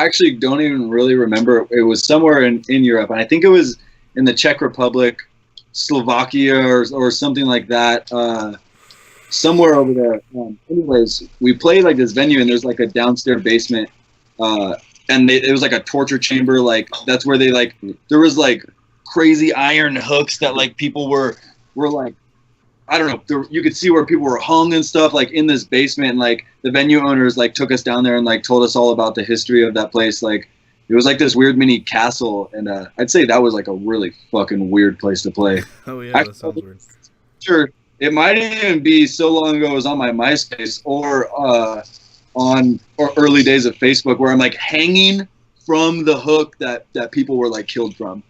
actually don't even really remember. It was somewhere in Europe, and I think it was in the Czech Republic, Slovakia, or something like that. Somewhere over there. Anyways, we played like this venue, and there's like a downstairs basement, and it was like a torture chamber. Like that's where they like there was like crazy iron hooks that like people were like, I don't know, you could see where people were hung and stuff like in this basement. And like the venue owners like took us down there and like told us all about the history of that place. Like it was like this weird mini castle, and I'd say that was like a really fucking weird place to play. Oh yeah, that sounds weird. Sure, it might even be so long ago it was on my MySpace or early days of Facebook where I'm like hanging from the hook that people were like killed from.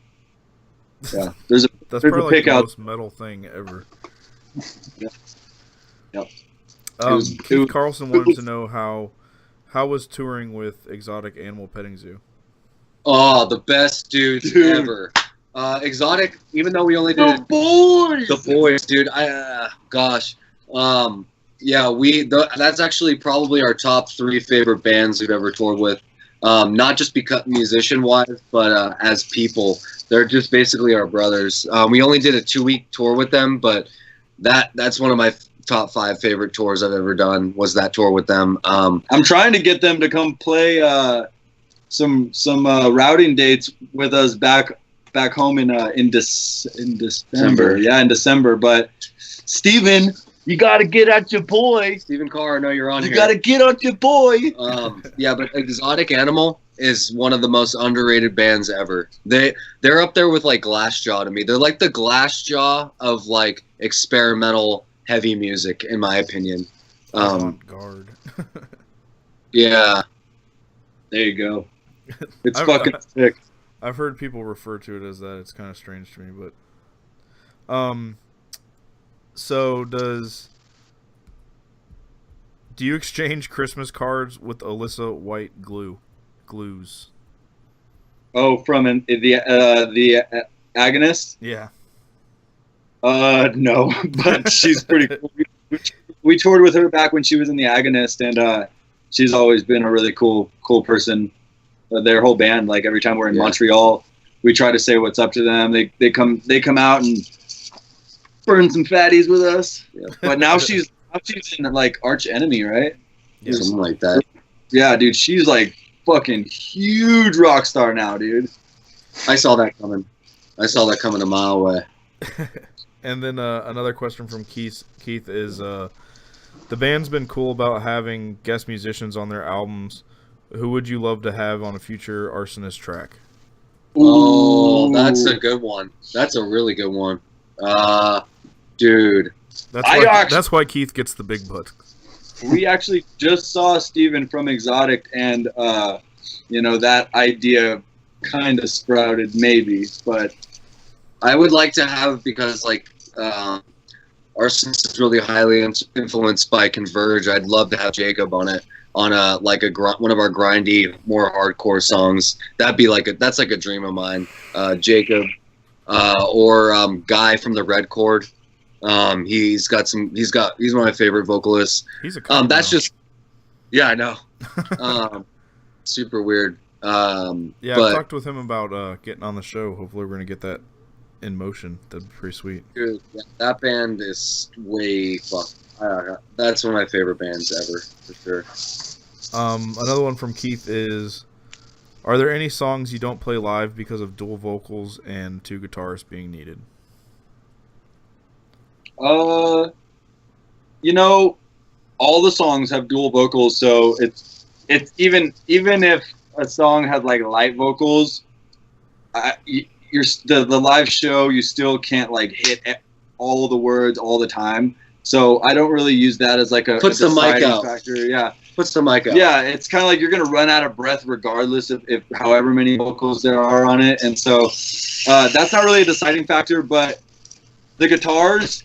Yeah, that's there's probably a like pic the out. most metal thing ever. Yep. Keith Carlson wanted to know how was touring with Exotic Animal Petting Zoo? Oh, the best dudes ever. Exotic, even though we only did the boys, dude. Gosh, yeah, that's actually probably our top 3 favorite bands we've ever toured with. Not just because musician-wise, but as people, they're just basically our brothers. We only did a 2-week tour with them, but that's one of my top 5 favorite tours I've ever done. Was that tour with them? I'm trying to get them to come play some routing dates with us back home in December. Yeah, in December. But Steven, you got to get at your boy. Steven Carr, I know you're on here. You got to get at your boy. Yeah, but Exotic Animal is one of the most underrated bands ever. They're up there with like Glassjaw to me. They're like the Glassjaw of like experimental heavy music, in my opinion. Avant-garde. Yeah. There you go. It's fucking sick. I've heard people refer to it as that. It's kind of strange to me, but so do you exchange Christmas cards with Alyssa White glues? Oh, from the Agonist? Yeah. No, but she's pretty cool. We toured with her back when she was in the Agonist, and she's always been a really cool person. Their whole band, like every time we're in Montreal, we try to say what's up to them. They come out and burn some fatties with us. Yeah. But now she's in like Arch Enemy, right? Yeah, something like that. Yeah, dude, she's like fucking huge rock star now, dude. I saw that coming a mile away. And then another question from Keith is the band's been cool about having guest musicians on their albums. Who would you love to have on a future Arsonist track? Oh, that's a good one. That's a really good one. Dude. That's why Keith gets the big butt. We actually just saw Steven from Exotic, and that idea kind of sprouted maybe, but I would like to have, because like Arsonist is really highly influenced by Converge. I'd love to have Jacob on it, on one of our grindy, more hardcore songs. That's like a dream of mine. Jacob, or Guy from the Red Chord. He's one of my favorite vocalists. He's a that's just, yeah, I know. Super weird. Yeah, but, I talked with him about getting on the show. Hopefully, we're gonna get that in motion. That'd be pretty sweet. Dude, yeah, that band is way fun. That's one of my favorite bands ever, for sure. Another one from Keith is: are there any songs you don't play live because of dual vocals and 2 guitarists being needed? All the songs have dual vocals, so it's even if a song has like light vocals, the live show, you still can't like hit all the words all the time. So I don't really use that as like a deciding factor. Yeah. Puts the mic out. Yeah, it's kind of like you're going to run out of breath regardless of if however many vocals there are on it. And so that's not really a deciding factor, but the guitars,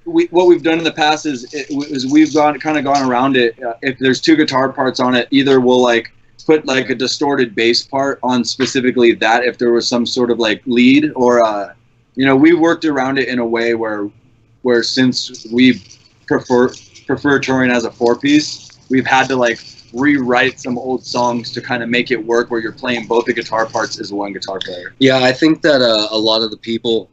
what we've done in the past is we've gone around it. If there's 2 guitar parts on it, either we'll like put like a distorted bass part on specifically that if there was some sort of like lead, or we worked around it in a way where since we prefer touring as a 4-piece, we've had to like rewrite some old songs to kind of make it work where you're playing both the guitar parts as one guitar player. Yeah, I think that a lot of the people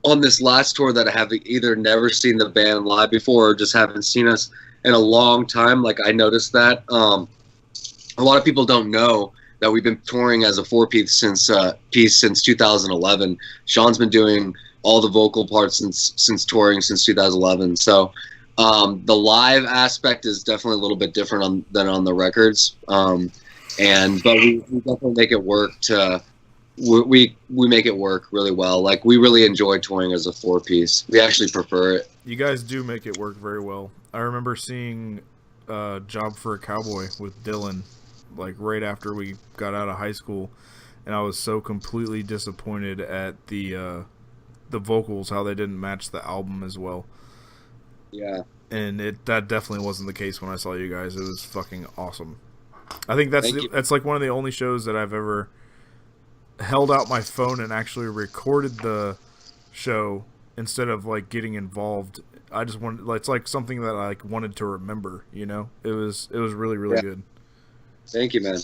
on this last tour that have either never seen the band live before or just haven't seen us in a long time, like I noticed that a lot of people don't know that we've been touring as a 4-piece since 2011. Sean's been doing all the vocal parts since touring since 2011. So the live aspect is definitely a little bit different than on the records. But we definitely make it work we make it work really well. Like, we really enjoy touring as a 4-piece. We actually prefer it. You guys do make it work very well. I remember seeing Job for a Cowboy with Dylan, like right after we got out of high school, and I was so completely disappointed at the vocals, how they didn't match the album as well. Yeah. And that definitely wasn't the case when I saw you guys. It was fucking awesome. I think that's like one of the only shows that I've ever held out my phone and actually recorded the show instead of like getting involved. I just wanted, it's like something that I like wanted to remember, you know. It was really good. Thank you, man.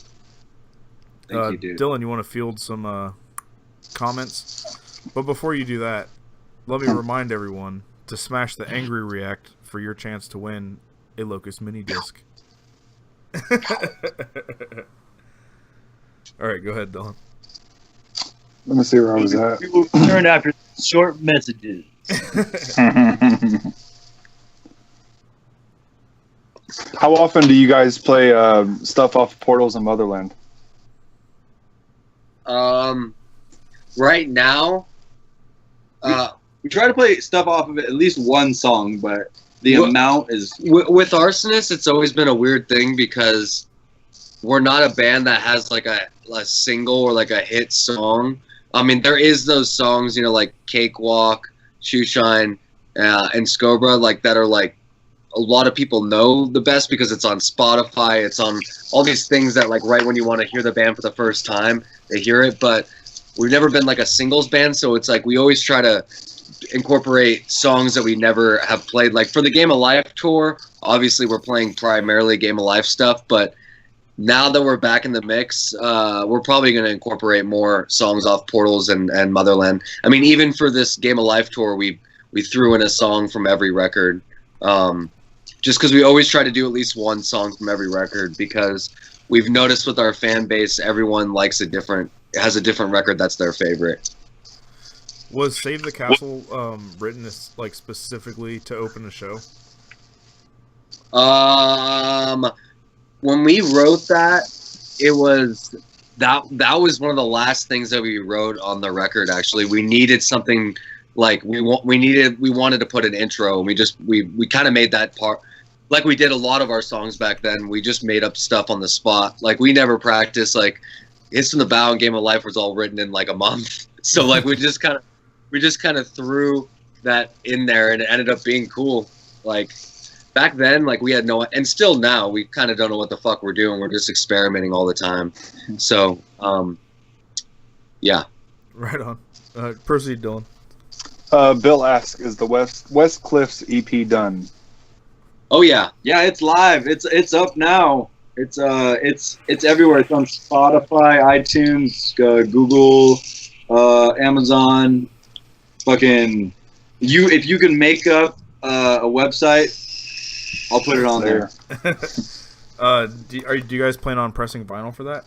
Thank you, dude. Dylan, you want to field some comments? But before you do that, let me remind everyone to smash the angry react for your chance to win a Locust mini disc. All right, go ahead, Dylan. Let me see where I was at. We will return after short messages. How often do you guys play stuff off Portals and Motherland? Right now, we try to play stuff off of it, at least one song, but the amount is... With Arsonists, it's always been a weird thing because we're not a band that has like a single or like a hit song. I mean, there is those songs, you know, like Cakewalk, Shoeshine, and Scobra, like that are like a lot of people know the best because it's on Spotify, it's on all these things that like right when you want to hear the band for the first time, they hear it. But we've never been like a singles band, so it's like we always try to incorporate songs that we never have played. Like for the Game of Life tour, obviously we're playing primarily Game of Life stuff, but now that we're back in the mix, we're probably going to incorporate more songs off Portals and Motherland. I mean, even for this Game of Life tour, we threw in a song from every record, just because we always try to do at least one song from every record, because we've noticed with our fan base, everyone has a different record that's their favorite. Was Save the Castle written like specifically to open the show? When we wrote that, it was that was one of the last things that we wrote on the record. Actually, we needed something like we wanted to put an intro, and we kind of made that part. Like we did a lot of our songs back then, we just made up stuff on the spot. Like we never practiced. Like Hits from the Bow and Game of Life was all written in like a month. So like we just kind of threw that in there, and it ended up being cool. Like back then, like we had no, and still now we kind of don't know what the fuck we're doing. We're just experimenting all the time. So yeah. Right on. Proceed, Dylan. Bill asks, is the West Cliffs EP done? Oh yeah, it's live. It's up now. It's everywhere. It's on Spotify, iTunes, Google, Amazon. Fucking if you can make up a website, I'll put it on there. Do you guys plan on pressing vinyl for that?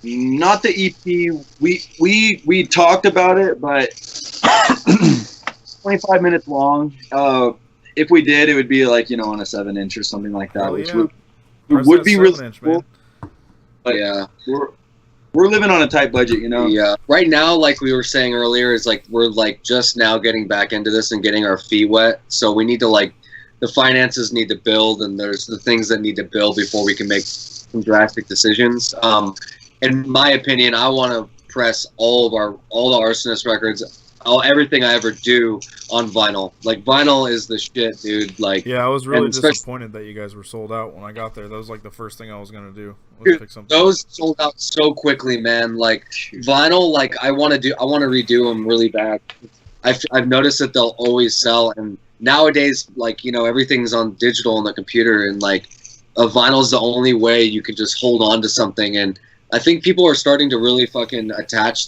Not the EP. We talked about it, but 25 minutes long. If we did, it would be like, you know, on a 7-inch or something like that, which would be really cool. But yeah, we're living on a tight budget, you know. Yeah. Right now, like we were saying earlier, is like we're like just now getting back into this and getting our feet wet. So we need to like the finances need to build, and there's the things that need to build before we can make some drastic decisions. In my opinion, I want to press all the Arsonist records, everything I ever do on vinyl. Like vinyl is the shit, dude. Like yeah, I was really disappointed that you guys were sold out when I got there. That was like the first thing I was gonna do. Pick something. Those sold out so quickly, man. Like vinyl, like I want to redo them really bad. I've noticed that they'll always sell, and nowadays, like, you know, everything's on digital on the computer, and like a vinyl is the only way you can just hold on to something. And I think people are starting to really fucking attach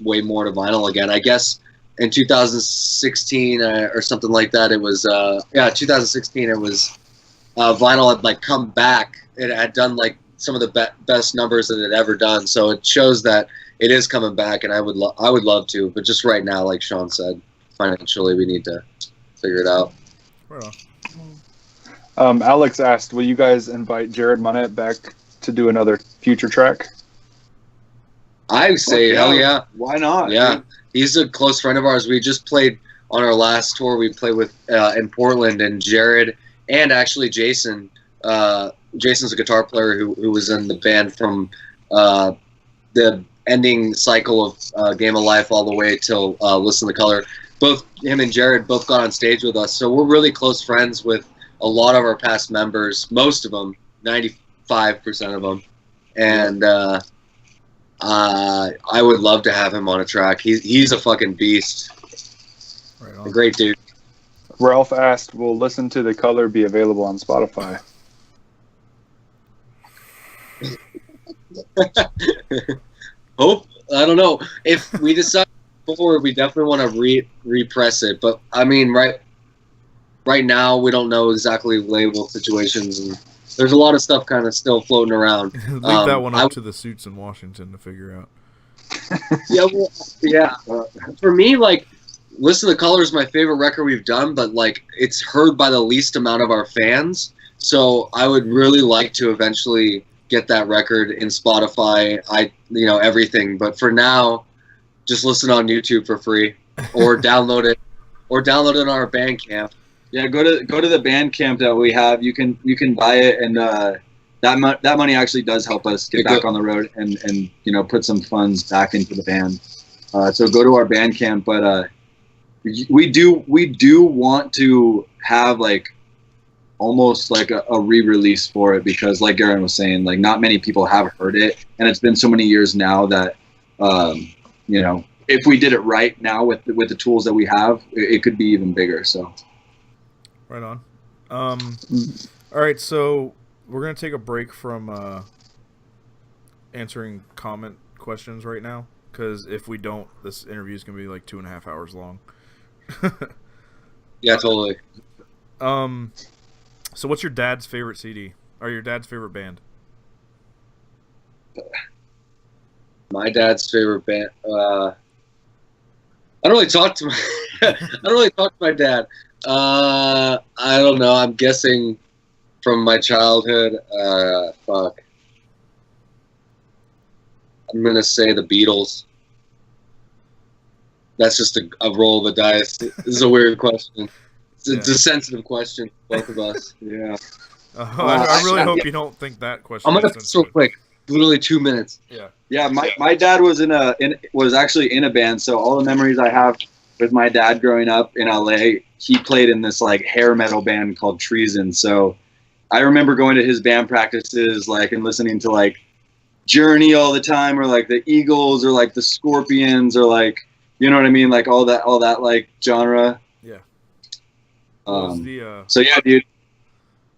way more to vinyl again. I guess in 2016 or something like that, it was 2016. It was vinyl had like come back. It had done like some of the best numbers that it ever done. So it shows that it is coming back, and I would love to, but just right now, like Sean said, financially we need to figure it out. Alex asked, will you guys invite Jared Monette back to do another future track? I say hell yeah. Why not? Yeah, he's a close friend of ours. We just played on our last tour. We played with in Portland, and Jared and actually Jason. Jason's a guitar player who was in the band from the ending cycle of Game of Life all the way till Listen to Color. Both him and Jared both got on stage with us, so we're really close friends with a lot of our past members, most of them, 95% of them, and I would love to have him on a track. He's a fucking beast. Right on. A great dude. Ralph asked, will Listen to the Color be available on Spotify? Hope. I don't know. If we decide before, we definitely want to repress it. But I mean, right now we don't know exactly label situations, and there's a lot of stuff kind of still floating around. Leave that one up to the suits in Washington to figure out. Yeah, well, yeah. For me, like, Listen to Color is my favorite record we've done, but like it's heard by the least amount of our fans. So I would really like to eventually get that record in Spotify, everything. But for now, just listen on YouTube for free, or download it, on our Bandcamp. Yeah, go to the Bandcamp that we have. You can buy it, and that money actually does help us get back on the road and put some funds back into the band. So go to our Bandcamp, but we do want to have like almost like a re-release for it, because like Garen was saying, like not many people have heard it, and it's been so many years now that if we did it right now with the tools that we have, it could be even bigger. So right on. All right, so we're gonna take a break from answering comment questions right now, because if we don't, this interview is gonna be like 2.5 hours long. Yeah, totally. So what's your dad's favorite CD, or your dad's favorite band? My dad's favorite band. I don't really talk to my dad. I don't know. I'm guessing from my childhood. Fuck. I'm gonna say the Beatles. That's just a roll of the dice. This is a weird question. It's a sensitive question, both of us. Yeah. I really hope you don't think that question. I'm gonna so quick. Literally 2 minutes. Yeah. Yeah. My dad was was actually in a band, so all the memories I have with my dad growing up in LA, he played in this like hair metal band called Treason. So I remember going to his band practices, like, and listening to like Journey all the time, or like the Eagles, or like the Scorpions, or like, you know what I mean, like all that like genre. Yeah. So yeah, dude.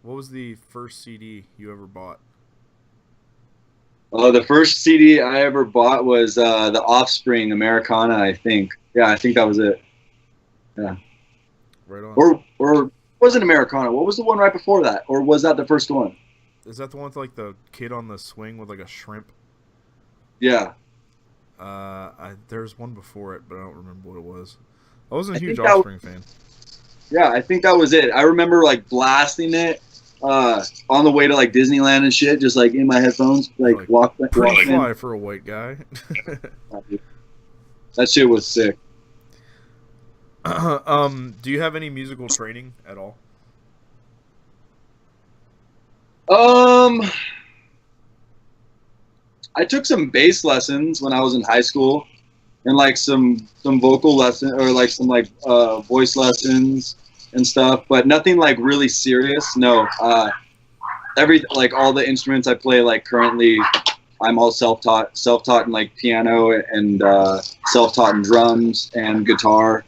What was the first CD you ever bought? The first CD I ever bought was The Offspring, Americana, I think. Yeah, I think that was it. Yeah. Right Or on. wasn't Americana? What was the one right before that? Or was that the first one? Is that the one with like the kid on the swing with like a shrimp? Yeah. There's one before it, but I don't remember what it was. I wasn't a huge Offspring fan. Yeah, I think that was it. I remember like blasting it on the way to like Disneyland and shit, just like in my headphones, like pretty fly for a white guy. That shit was sick. Do you have any musical training at all? I took some bass lessons when I was in high school, and like some vocal lessons, or like some like voice lessons and stuff, but nothing like really serious. No. Like all the instruments I play, like currently I'm all self-taught in like piano and self-taught in drums and guitar.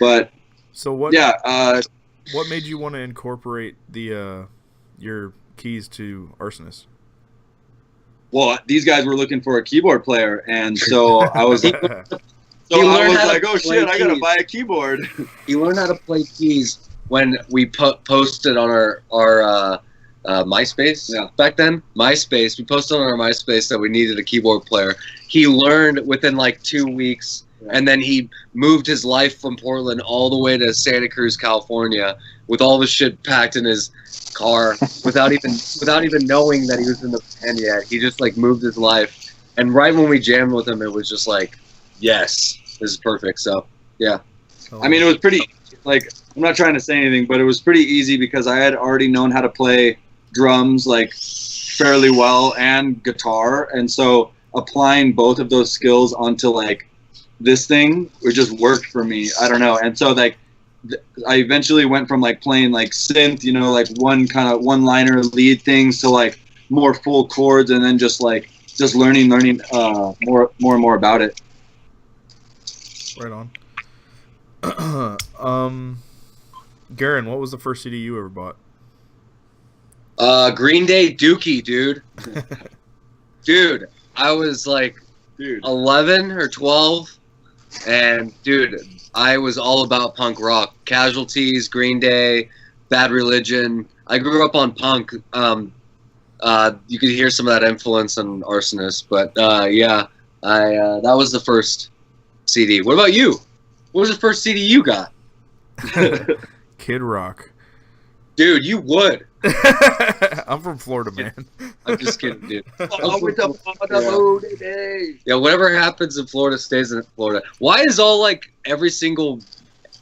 But so what? Yeah. What made you want to incorporate the your keys to Arsonists? Well, these guys were looking for a keyboard player, and so I was like, oh shit, I gotta buy a keyboard. He learned how to play keys when we posted on our MySpace back then. MySpace. We posted on our MySpace that we needed a keyboard player. He learned within like 2 weeks, and then he moved his life from Portland all the way to Santa Cruz, California, with all the shit packed in his car without even knowing that he was in the band yet. He just like moved his life, and right when we jammed with him, it was just like, yes, this is perfect. So yeah. I mean, it was pretty, like, I'm not trying to say anything, but it was pretty easy because I had already known how to play drums, like, fairly well and guitar. And so applying both of those skills onto, like, this thing, it just worked for me. I don't know. And so, like, I eventually went from, like, playing, like, synth, you know, like, one-liner lead things to, like, more full chords and then just learning more and more about it. Right on. Garen, what was the first CD you ever bought? Green Day Dookie, dude. Dude, I was like 11 or 12, and dude, I was all about punk rock. Casualties, Green Day, Bad Religion. I grew up on punk. You could hear some of that influence on Arsonists, but yeah, that was the first CD. What about you? What was the first CD you got? Kid Rock. Dude, you would. I'm from Florida, man. I'm just kidding, dude. Yeah, whatever happens in Florida stays in Florida. Why is all like every single...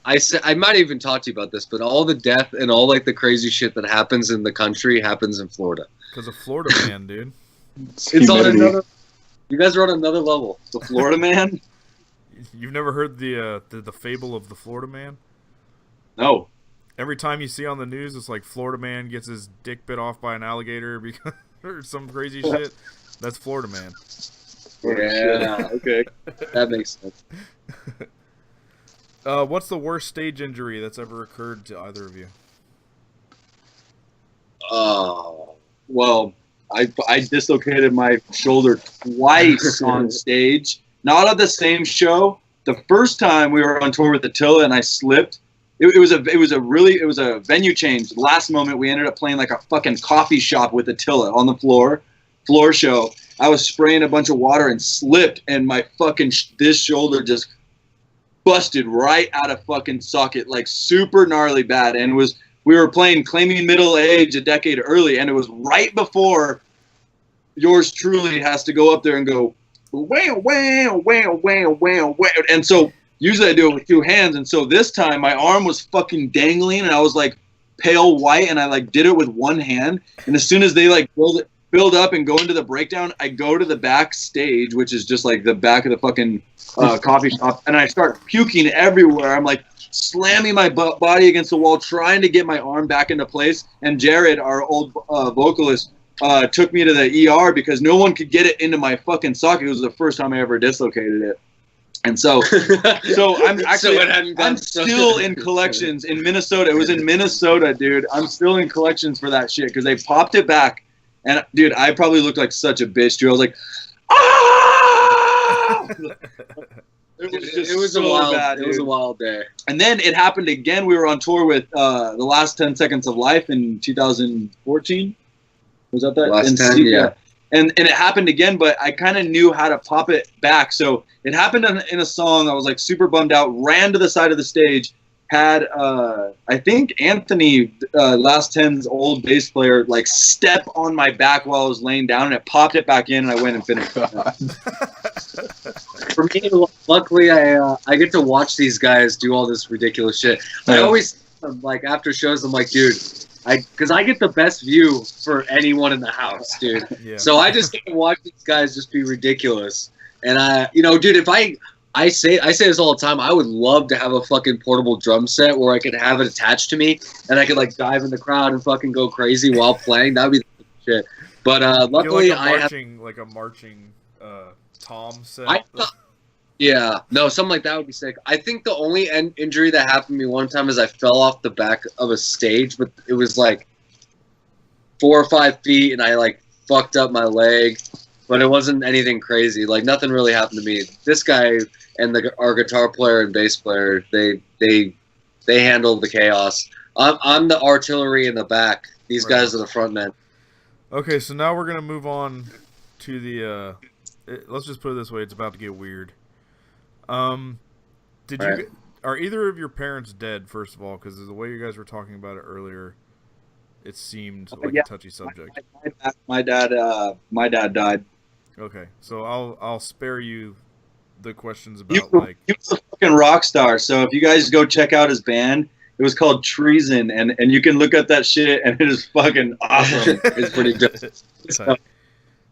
I might even talk to you about this, but all the death and all like the crazy shit that happens in the country happens in Florida. Because of Florida man, dude. It's on another... You guys are on another level. The Florida man? You've never heard the fable of the Florida man? No. Every time you see on the news, it's like Florida man gets his dick bit off by an alligator because or some crazy shit. That's Florida man. Yeah. Okay. That makes sense. What's the worst stage injury that's ever occurred to either of you? Well, I dislocated my shoulder twice on stage. Not on the same show. The first time we were on tour with Attila and I slipped. It was a venue change. Last moment we ended up playing like a fucking coffee shop with Attila on the floor show. I was spraying a bunch of water and slipped, and my fucking this shoulder just busted right out of fucking socket, like super gnarly bad. And we were playing Claiming Middle Age a decade early, and it was right before yours truly has to go up there and go wham, wham, wham, wham, wham, wham. And so usually I do it with two hands. And so this time my arm was fucking dangling and I was like pale white and I like did it with one hand. And as soon as they like build up and go into the breakdown, I go to the backstage, which is just like the back of the fucking coffee shop. And I start puking everywhere. I'm like slamming my body against the wall, trying to get my arm back into place. And Jared, our old vocalist, took me to the ER because no one could get it into my fucking socket. It was the first time I ever dislocated it. And so I'm actually, I'm still in collections in Minnesota. It was in Minnesota, dude. I'm still in collections for that shit because they popped it back. And dude, I probably looked like such a bitch, dude. I was like, ah! It was a wild day. And then it happened again. We were on tour with The Last 10 Seconds of Life in 2014. Was that Last 10, yeah. And it happened again, but I kind of knew how to pop it back. So it happened in a song. I was like super bummed out, ran to the side of the stage, had I think Anthony, Last 10's old bass player, like step on my back while I was laying down, and it popped it back in, and I went and finished it. For me, luckily, I get to watch these guys do all this ridiculous shit. I always, like, after shows, I'm like, dude, because I get the best view for anyone in the house, dude. Yeah. So I just get to watch these guys just be ridiculous. And dude, if I say this all the time, I would love to have a fucking portable drum set where I could have it attached to me and I could like dive in the crowd and fucking go crazy while playing. That'd be the shit. But luckily, like a marching tom set. Yeah, no, something like that would be sick. I think the only injury that happened to me one time is I fell off the back of a stage, but it was like 4 or 5 feet, and I like fucked up my leg, but it wasn't anything crazy. Like nothing really happened to me. This guy and our guitar player and bass player, they handled the chaos. I'm the artillery in the back, These guys are the front men. Okay, so now we're gonna move on to the. Let's just put it this way: it's about to get weird. Are either of your parents dead? First of all, because the way you guys were talking about it earlier, it seemed like a touchy subject. My dad died. Okay, so I'll spare you the questions about he was a fucking rock star. So if you guys go check out his band, it was called Treason, and you can look up that shit, and it is fucking awesome. It's pretty dope.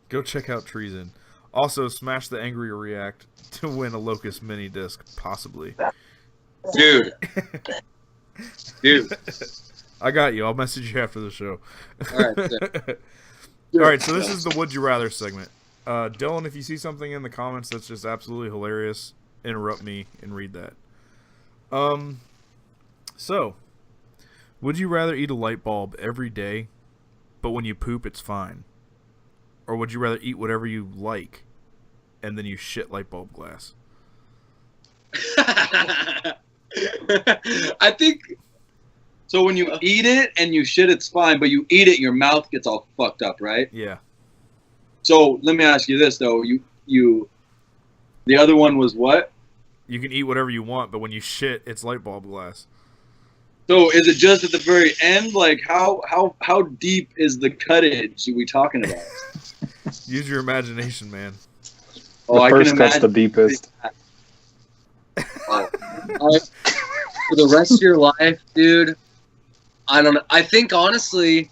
Go check out Treason. Also, smash the Angry React to win a Locust mini disc, possibly. Dude. I got you. I'll message you after the show. All right, so this is the Would You Rather segment. Dylan, if you see something in the comments that's just absolutely hilarious, interrupt me and read that. So, would you rather eat a light bulb every day, but when you poop, it's fine? Or would you rather eat whatever you like, and then you shit light bulb glass? I think... So when you eat it and you shit, it's fine, but you eat it, your mouth gets all fucked up, right? Yeah. So let me ask you this, though. The other one was what? You can eat whatever you want, but when you shit, it's light bulb glass. So is it just at the very end? Like, how deep is the cuttage we talking about? Use your imagination, man. The first cut's the deepest. For the rest of your life, dude, I don't know. I think, honestly,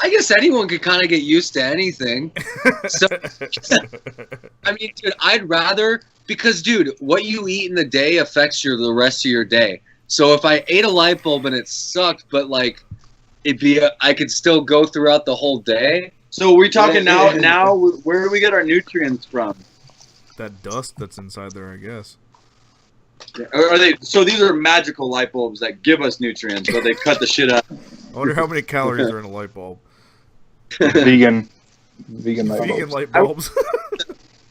I guess anyone could kind of get used to anything. So, I mean, dude, I'd rather... Because, dude, what you eat in the day affects the rest of your day. So if I ate a light bulb and it sucked, but, like, I could still go throughout the whole day. So we're talking now, where do we get our nutrients from? That dust that's inside there, I guess. Are they? So these are magical light bulbs that give us nutrients, but they cut the shit out. I wonder how many calories are in a light bulb. Vegan light bulbs.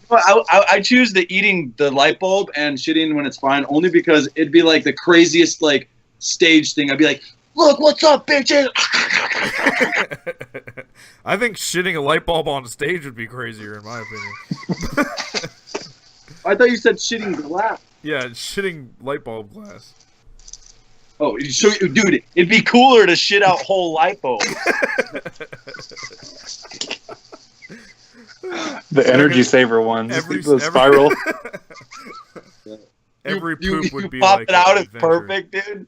I choose the eating the light bulb and shitting when it's fine, only because it'd be like the craziest like stage thing. I'd be like, "Look, what's up, bitches?" I think shitting a light bulb on stage would be crazier, in my opinion. I thought you said shitting glass. Yeah, shitting light bulb glass. Oh, so, dude, it'd be cooler to shit out whole light bulbs. The energy saver ones. The spiral. Every poop would be pop like it out. It's perfect, dude.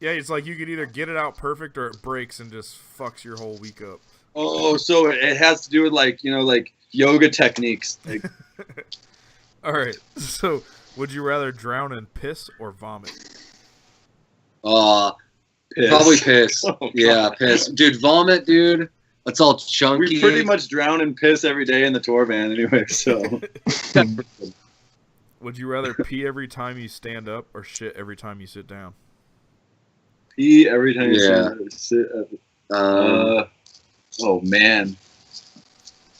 Yeah, it's like you could either get it out perfect or it breaks and just fucks your whole week up. Oh, so it has to do with like yoga techniques. Like. All right. So, would you rather drown in piss or vomit? Piss. Probably piss. Oh, yeah, piss. Dude, vomit, dude. That's all chunky. We pretty much drown in piss every day in the tour van anyway, so. Would you rather pee every time you stand up or shit every time you sit down? Pee every time you sit up. Oh, man.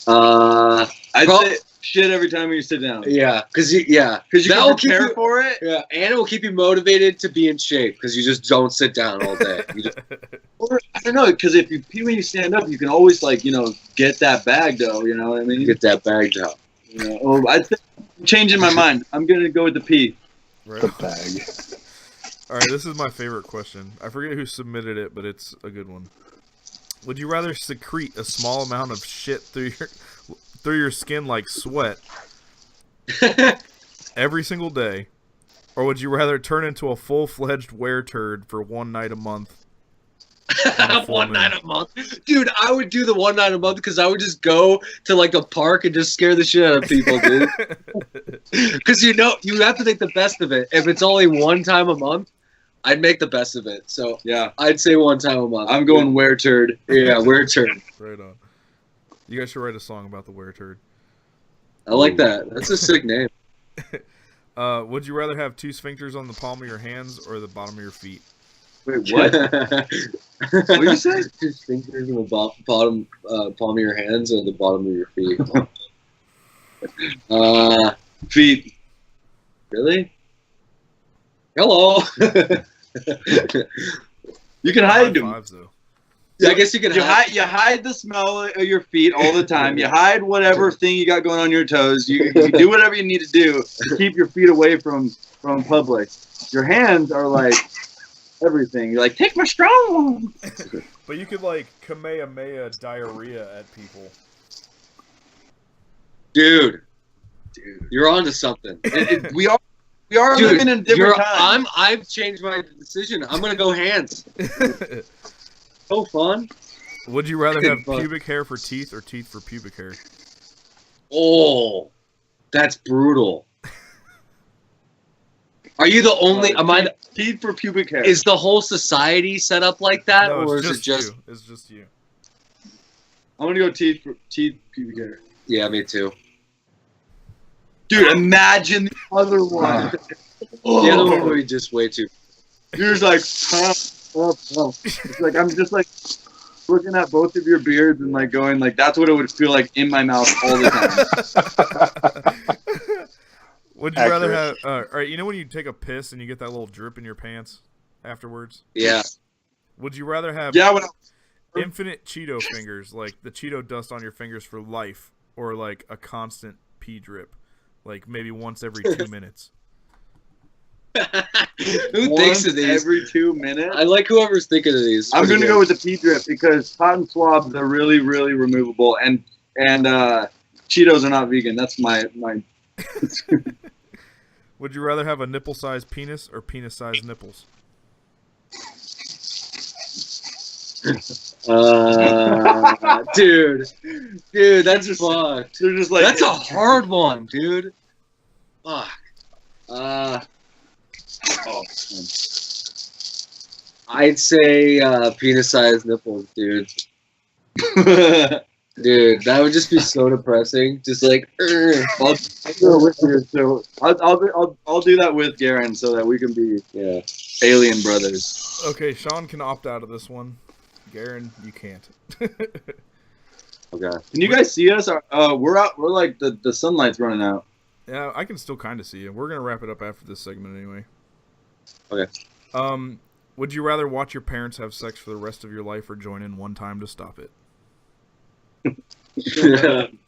I'd say shit every time you sit down. Yeah, because you can prepare for it. Yeah, and it will keep you motivated to be in shape because you just don't sit down all day. Or, I don't know, because if you pee when you stand up, you can always get that bag though. You know what I mean? Get that bag though. I'm changing my mind. I'm gonna go with the pee. Right. The bag. All right, this is my favorite question. I forget who submitted it, but it's a good one. Would you rather secrete a small amount of shit through your skin like sweat every single day, or would you rather turn into a full-fledged wear turd for one night a month? One night a month, dude. I would do the one night a month because I would just go to like the park and just scare the shit out of people, dude. Because you have to make the best of it. If it's only one time a month, I'd make the best of it. So yeah, I'd say one time a month. I'm going wear turd. Yeah, wear turd. Right on. You guys should write a song about the wear turd. I like that. That's a sick name. Would you rather have two sphincters on the palm of your hands or the bottom of your feet? Wait, what? What did you say? Two sphincters in the bottom palm of your hands or the bottom of your feet? Feet. Really? Hello. You can hide them. Fives, though. Yeah, I guess you can You hide the smell of your feet all the time. You hide whatever thing you got going on your toes. You do whatever you need to do to keep your feet away from public. Your hands are like everything. You're like, take my strong. But you could like Kamehameha diarrhea at people. Dude, you're onto something. We are living in different times. I've changed my decision. I'm gonna go hands. So fun. Would you rather have pubic hair for teeth or teeth for pubic hair? Oh, that's brutal. Are you the only? Am I? Teeth for pubic hair. Is the whole society set up like that, No, or is it just? You. It's just you. I'm gonna go teeth pubic hair. Yeah, me too. Dude, imagine the other one. The other one would be just way too. You're just like, It's like I'm just like looking at both of your beards and like going like that's what it would feel like in my mouth all the time. Would you rather have? All right, you know when you take a piss and you get that little drip in your pants afterwards? Yeah. Would you rather have? Infinite Cheeto fingers, like the Cheeto dust on your fingers for life, or like a constant pee drip, like maybe once every 2 minutes? Who thinks of these? Every 2 minutes? I like whoever's thinking of these. I'm going to go with the pee drip because cotton swabs are really, really removable, and Cheetos are not vegan. That's my. Would you rather have a nipple-sized penis or penis-sized nipples? Dude, that's fucked. They're just like that's a hard one, dude. Fuck. I'd say penis-sized nipples, dude. Dude, that would just be so depressing. Just like, I'll go with you. So I'll do that with Garen so that we can be alien brothers. Okay, Sean can opt out of this one. Garen, you can't. Okay. Can you guys see us? We're out. We're like the sunlight's running out. Yeah, I can still kind of see you. We're gonna wrap it up after this segment anyway. Okay. Would you rather watch your parents have sex for the rest of your life or join in one time to stop it?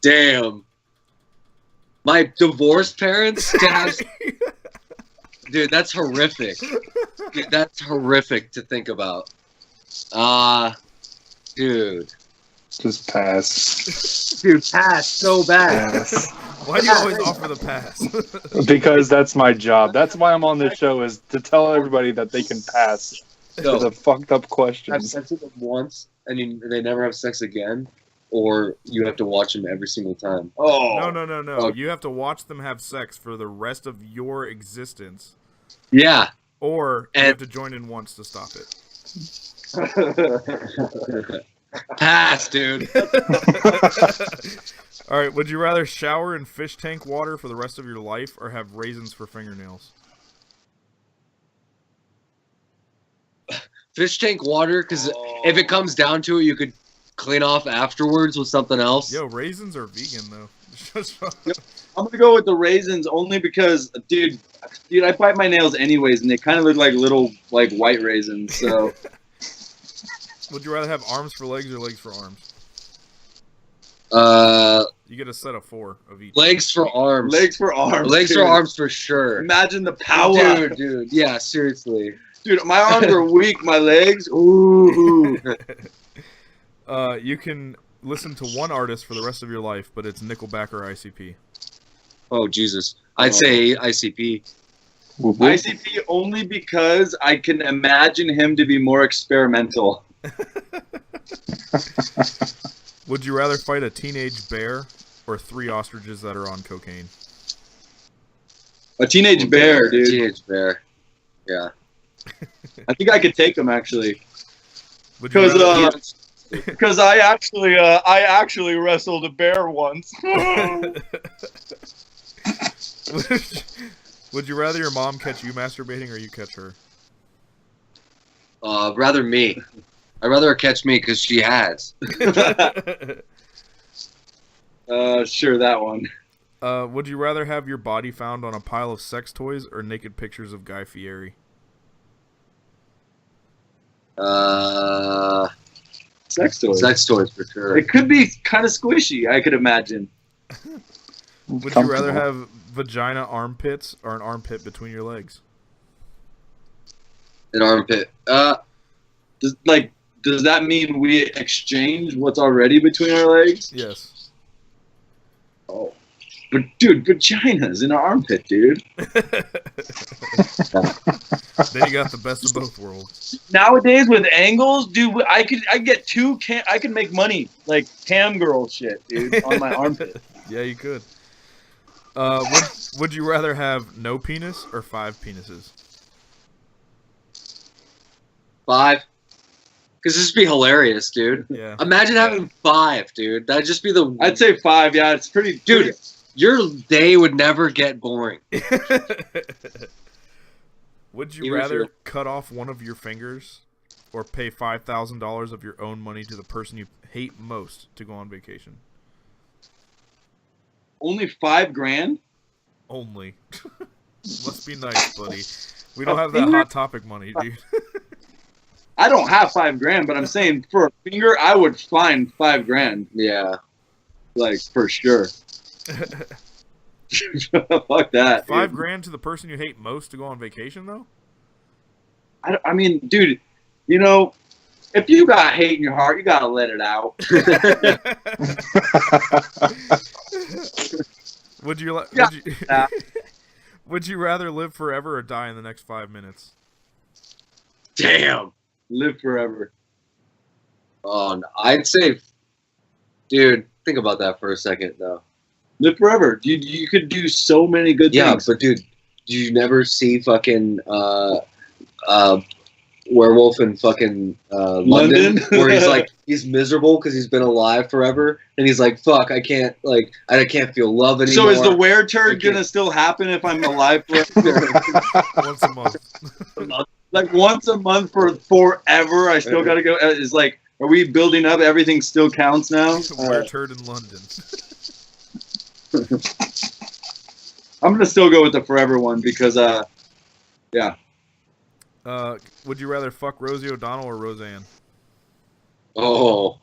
Damn. My divorced parents to have... Dude, that's horrific. Dude, that's horrific to think about. Dude. Just pass. Dude, pass so bad. Pass. Why do you always offer the pass? Because that's my job. That's why I'm on this show, is to tell everybody that they can pass to the fucked up Have questions. sex with them once and they never have sex again, or you have to watch them every single time. Oh. No. You have to watch them have sex for the rest of your existence. Yeah. Or you have to join in once to stop it. Pass, dude. All right, would you rather shower in fish tank water for the rest of your life or have raisins for fingernails? Fish tank water, because if it comes down to it, you could clean off afterwards with something else. Yo, raisins are vegan, though. I'm going to go with the raisins only because, dude, I bite my nails anyways, and they kind of look like little, like, white raisins, so... Would you rather have arms for legs or legs for arms? You get a set of 4 of each. Legs for arms. Legs for arms. Legs dude. for arms for sure. Imagine the power. Dude. Yeah, seriously. Dude, my arms are weak. My legs, ooh. You can listen to one artist for the rest of your life, but it's Nickelback or ICP. Oh, Jesus. I'd say ICP. ICP only because I can imagine him to be more experimental. Would you rather fight a teenage bear or 3 ostriches that are on cocaine? A teenage bear, dude. Teenage bear. Yeah. I think I could take him actually. Because I actually wrestled a bear once. Would you rather your mom catch you masturbating or you catch her? Rather me. I'd rather her catch me because she has. Sure, that one. Would you rather have your body found on a pile of sex toys or naked pictures of Guy Fieri? Sex toys. Sex toys for sure. It could be kind of squishy, I could imagine. Would you rather have vagina armpits or an armpit between your legs? An armpit. Does that mean we exchange what's already between our legs? Yes. Oh. But, dude, vagina's in our armpit, dude. Then you got the best of both worlds. Nowadays with angles, dude, I could make money like cam girl shit, dude, on my armpit. Yeah, you could. Would you rather have no penis or 5 penises? 5. Because this would be hilarious, dude. Yeah. Imagine having 5, dude. That'd just be the... I'd say 5, yeah. It's pretty... Dude, your day would never get boring. Would you rather cut off one of your fingers or pay $5,000 of your own money to the person you hate most to go on vacation? Only $5,000? Only. Must be nice, buddy. We don't have that Hot Topic money, dude. I don't have $5,000, but I'm saying for a finger, I would find $5,000. Yeah. Like, for sure. Fuck that. $5,000 to the person you hate most to go on vacation, though? I mean, dude, you know, if you got hate in your heart, you gotta let it out. Would you rather live forever or die in the next 5 minutes? Damn. Live forever. Oh, no. I'd say, dude, think about that for a second, though. Live forever. You could do so many good things. Yeah, but dude, do you never see fucking Werewolf in fucking London? Where he's like, he's miserable because he's been alive forever, and he's like, fuck, I can't feel love anymore. So is the were turd gonna still happen if I'm alive forever? Once a month. Like once a month for forever, I still gotta go. It's like, are we building up? Everything still counts now? Were turd in London. I'm gonna still go with the forever one because, yeah. Would you rather fuck Rosie O'Donnell or Roseanne? Oh,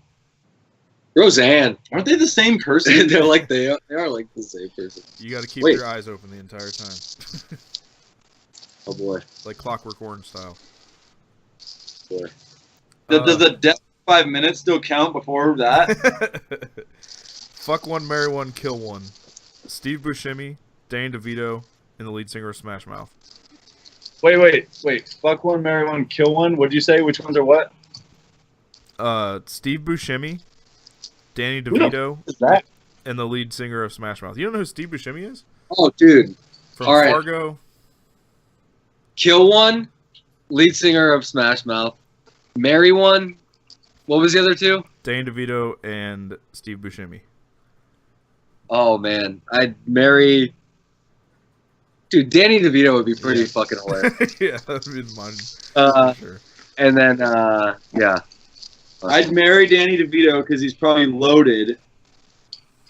Roseanne. Aren't they the same person? They're like they are like the same person. You got to keep your eyes open the entire time. Oh boy, like Clockwork Orange style. Boy. Does the death 5 minutes still count before that? Fuck one, marry one, kill one. Steve Buscemi, Danny DeVito, and the lead singer of Smash Mouth. Wait. Fuck one, marry one, kill one. What'd you say? Which ones are what? Steve Buscemi, Danny DeVito, and the lead singer of Smash Mouth. You don't know who Steve Buscemi is? Oh, dude. From Fargo. Kill one, lead singer of Smash Mouth. Marry one. What was the other two? Danny DeVito and Steve Buscemi. Oh, man. I'd marry... Dude, Danny DeVito would be pretty fucking hilarious. Yeah, that would be mine. Sure. And then, yeah. I'd marry Danny DeVito because he's probably loaded.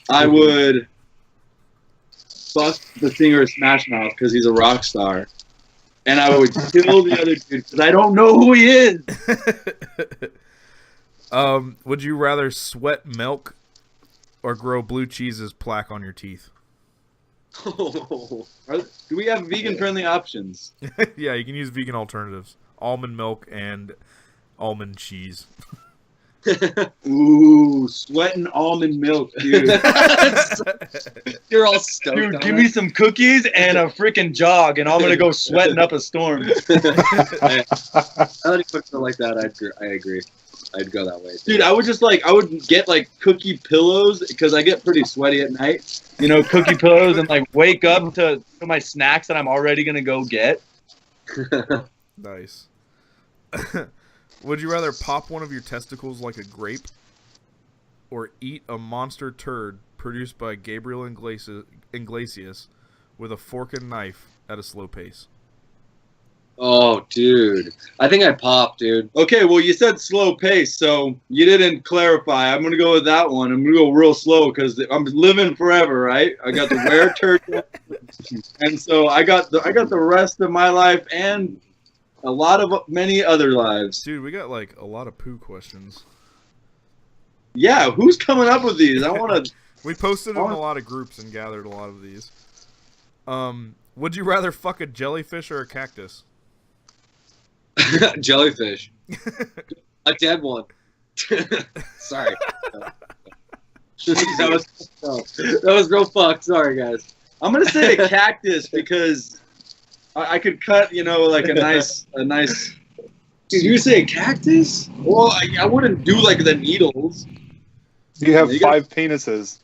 I would fuck the singer of Smash Mouth because he's a rock star. And I would kill the other dude because I don't know who he is. Would you rather sweat milk or grow blue cheese's plaque on your teeth? Do we have vegan-friendly options? Yeah, you can use vegan alternatives. Almond milk and almond cheese. Ooh, sweating almond milk, dude. You're all stoked. Dude, give me some cookies and a freaking jog, and I'm gonna go sweating up a storm. I would put something like that. I agree. I'd go that way, dude. I would get like cookie pillows because I get pretty sweaty at night. You know, cookie pillows, and like wake up to my snacks that I'm already gonna go get. Nice. Would you rather pop one of your testicles like a grape or eat a monster turd produced by Gabriel Iglesias with a fork and knife at a slow pace? Oh, dude. I think I popped, dude. Okay, well, you said slow pace, so you didn't clarify. I'm going to go with that one. I'm going to go real slow because I'm living forever, right? I got the rare turd, and so I got the rest of my life and many other lives. Dude, we got like a lot of poo questions. Yeah, who's coming up with these? I want to. We posted in a lot of groups and gathered a lot of these. Would you rather fuck a jellyfish or a cactus? Jellyfish. A dead one. Sorry. that was real fucked. Sorry, guys. I'm gonna say a cactus because I could cut, like a nice. Did you say a cactus? Well, I wouldn't do like the needles. You have 5 penises.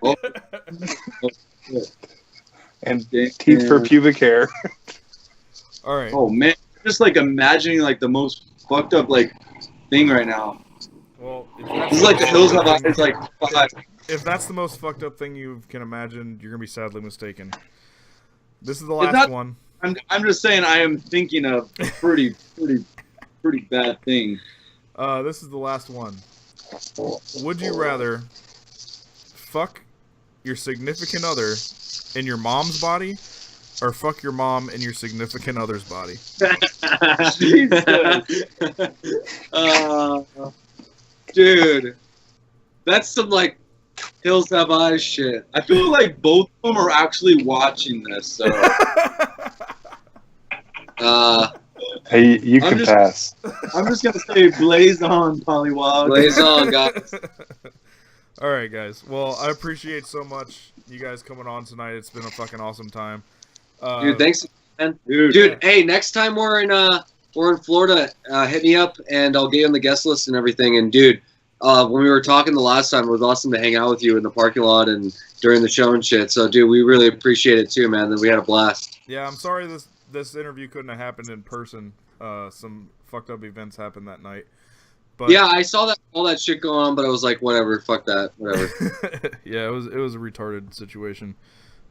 Oh. And teeth for pubic hair. All right. Oh man, just like imagining like the most fucked up like thing right now. Well, this is like the hills have eyes. Like 5. If that's the most fucked up thing you can imagine, you're gonna be sadly mistaken. This is the last one. I'm just saying I am thinking of a pretty bad thing. This is the last one. Would you rather fuck your significant other in your mom's body, or fuck your mom in your significant other's body? Dude, that's some like Hills Have Eyes shit. I feel like both of them are actually watching this. So. Hey, you can pass. I'm just gonna say blaze on, Pollywog. Blaze on, guys. All right, guys. Well, I appreciate so much you guys coming on tonight. It's been a fucking awesome time. Dude, thanks, man. Dude, hey, next time we're in Florida, hit me up and I'll get you on the guest list and everything. And dude, when we were talking the last time, it was awesome to hang out with you in the parking lot and during the show and shit. So, dude, we really appreciate it too, man. We had a blast. Yeah, I'm sorry this interview couldn't have happened in person. Some fucked up events happened that night. But yeah, I saw all that shit going on, but I was like, whatever, fuck that, whatever. Yeah, it was a retarded situation.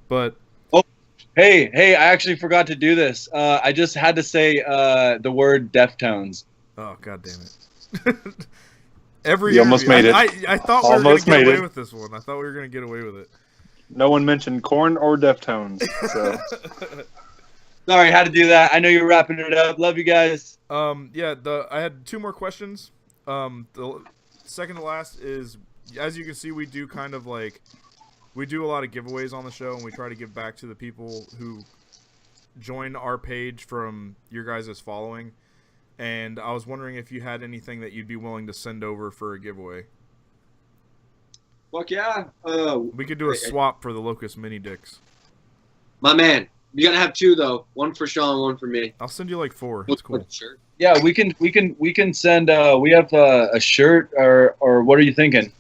But hey, I actually forgot to do this. I just had to say the word Deftones. Oh, god damn it. You almost made it. I thought we were going to get away with this one. I thought we were going to get away with it. No one mentioned Korn or Deftones, so... Sorry, had to do that. I know you're wrapping it up. Love you guys. Yeah, I had 2 more questions. The second to last is, as you can see, we do kind of like, we do a lot of giveaways on the show, and we try to give back to the people who join our page from your guys' following. And I was wondering if you had anything that you'd be willing to send over for a giveaway. Fuck yeah. We could do a swap for the Locust Mini Dicks. My man. You gotta have 2 though. 1 for Sean, 1 for me. I'll send you like 4. It's cool. Sure. Yeah, we can send. We have a shirt or what are you thinking?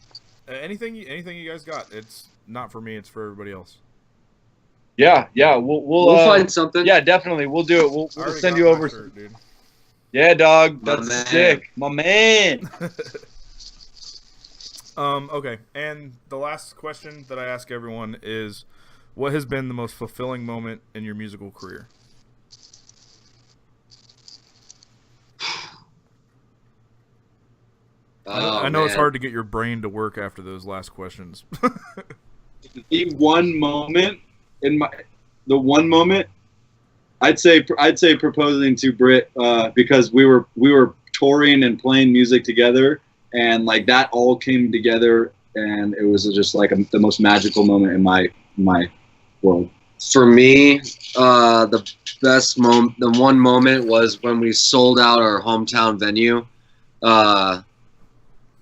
Anything you guys got. It's not for me. It's for everybody else. Yeah. We'll find something. Yeah, definitely. We'll do it. We'll send you over. Shirt, dude. Yeah, dog. That's sick. My man. Okay. And the last question that I ask everyone is, what has been the most fulfilling moment in your musical career? I know it's hard to get your brain to work after those last questions. The one moment I'd say proposing to Britt because we were touring and playing music together, and like that all came together, and it was just like the most magical moment in my world. For me, the best moment, the one moment was when we sold out our hometown venue. For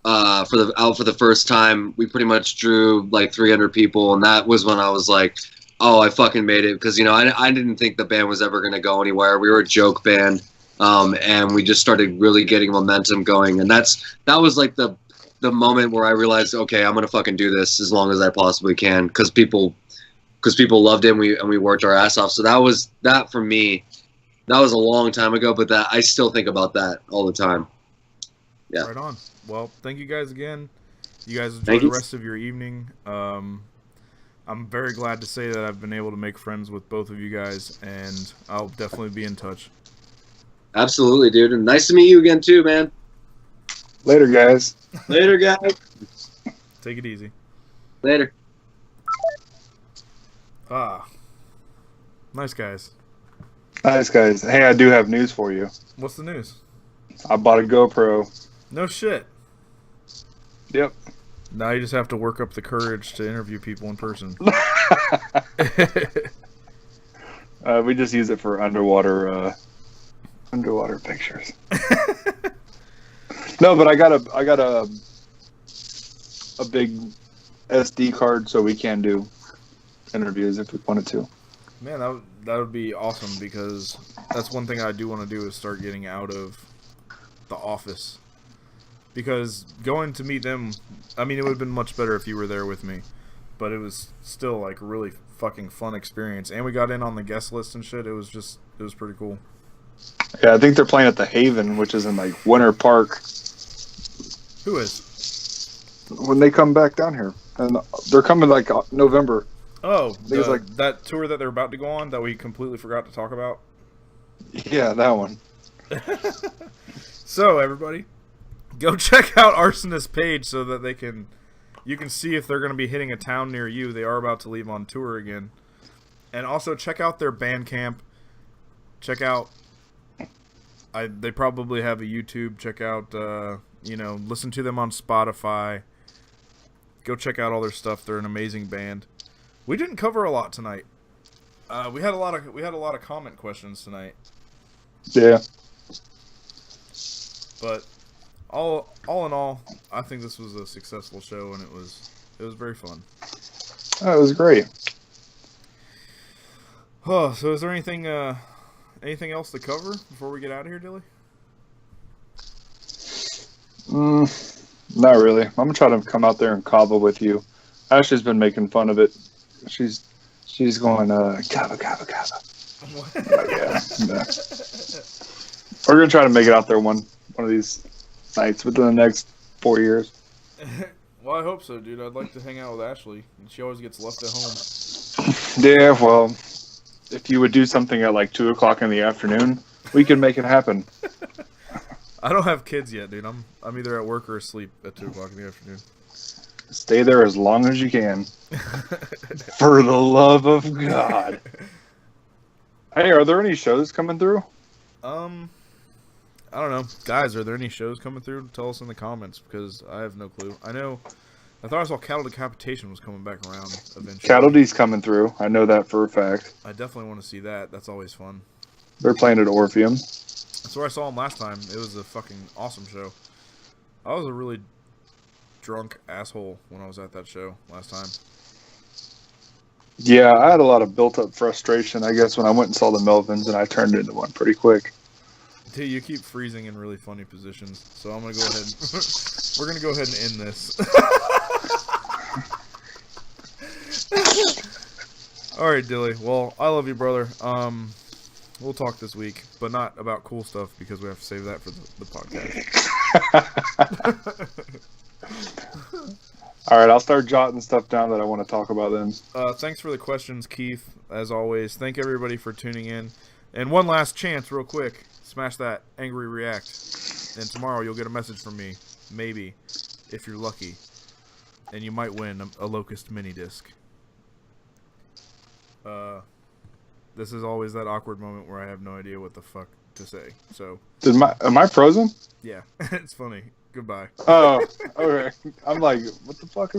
the first time, we pretty much drew like 300 people, and that was when I was like, oh, I fucking made it, because I didn't think the band was ever gonna go anywhere. We were a joke band, and we just started really getting momentum going, and that was like the moment where I realized, okay, I'm gonna fucking do this as long as I possibly can, because people loved it, and we worked our ass off. So that for me, that was a long time ago, but that I still think about that all the time. Yeah. Right on. Well, thank you guys again. You guys enjoy the rest of your evening. I'm very glad to say that I've been able to make friends with both of you guys, and I'll definitely be in touch. Absolutely, dude. And nice to meet you again, too, man. Later, guys. Later, guys. Take it easy. Later. Nice guys. Nice, guys. Hey, I do have news for you. What's the news? I bought a GoPro. No shit. Yep. Now you just have to work up the courage to interview people in person. We just use it for underwater pictures. No, but I got a big SD card, so we can do interviews if we wanted to. Man, that would be awesome, because that's one thing I do want to do is start getting out of the office. Because going to meet them, I mean, it would have been much better if you were there with me, but it was still like a really fucking fun experience, and we got in on the guest list and shit. It was pretty cool. Yeah, I think they're playing at the Haven, which is in like Winter Park. Who is? When they come back down here, and they're coming like November. Oh, like that tour that they're about to go on that we completely forgot to talk about. Yeah, that one. So everybody, go check out Arsonists' page so that you can see if they're going to be hitting a town near you. They are about to leave on tour again. And also check out their Bandcamp. Check out, they probably have a YouTube. Check out, listen to them on Spotify. Go check out all their stuff. They're an amazing band. We didn't cover a lot tonight. We had a lot of comment questions tonight. Yeah. But all in all, I think this was a successful show, and it was very fun. Oh, it was great. Oh, so is there anything else to cover before we get out of here, Dilly? Not really. I'm gonna try to come out there and cobble with you. Ashley's been making fun of it. She's going kava. Yeah. We're gonna try to make it out there one of these nights within the next 4 years. Well, I hope so, dude. I'd like to hang out with Ashley. She always gets left at home. Yeah, well, if you would do something at like 2 o'clock in the afternoon, we could make it happen. I don't have kids yet, dude. I'm either at work or asleep at 2 o'clock in the afternoon. Stay there as long as you can. For the love of God. Hey, are there any shows coming through? I don't know. Guys, are there any shows coming through? Tell us in the comments, because I have no clue. I thought I saw Cattle Decapitation was coming back around eventually. Cattle D's coming through. I know that for a fact. I definitely want to see that. That's always fun. They're playing at Orpheum. That's where I saw them last time. It was a fucking awesome show. I was a really drunk asshole when I was at that show last time. Yeah, I had a lot of built-up frustration, I guess, when I went and saw the Melvins, and I turned into one pretty quick. Dude, you keep freezing in really funny positions, so I'm gonna go ahead. We're gonna go ahead and end this. All right, Dilly. Well, I love you, brother. We'll talk this week, but not about cool stuff because we have to save that for the podcast. All right, I'll start jotting stuff down that I want to talk about then. Thanks for the questions, Keith. As always, thank everybody for tuning in. And one last chance, real quick. Smash that angry react. And tomorrow you'll get a message from me. Maybe. If you're lucky. And you might win a Locust mini disc. This is always that awkward moment where I have no idea what the fuck to say. So. Am I frozen? Yeah. It's funny. Goodbye. Oh, okay. I'm like, what the fuck is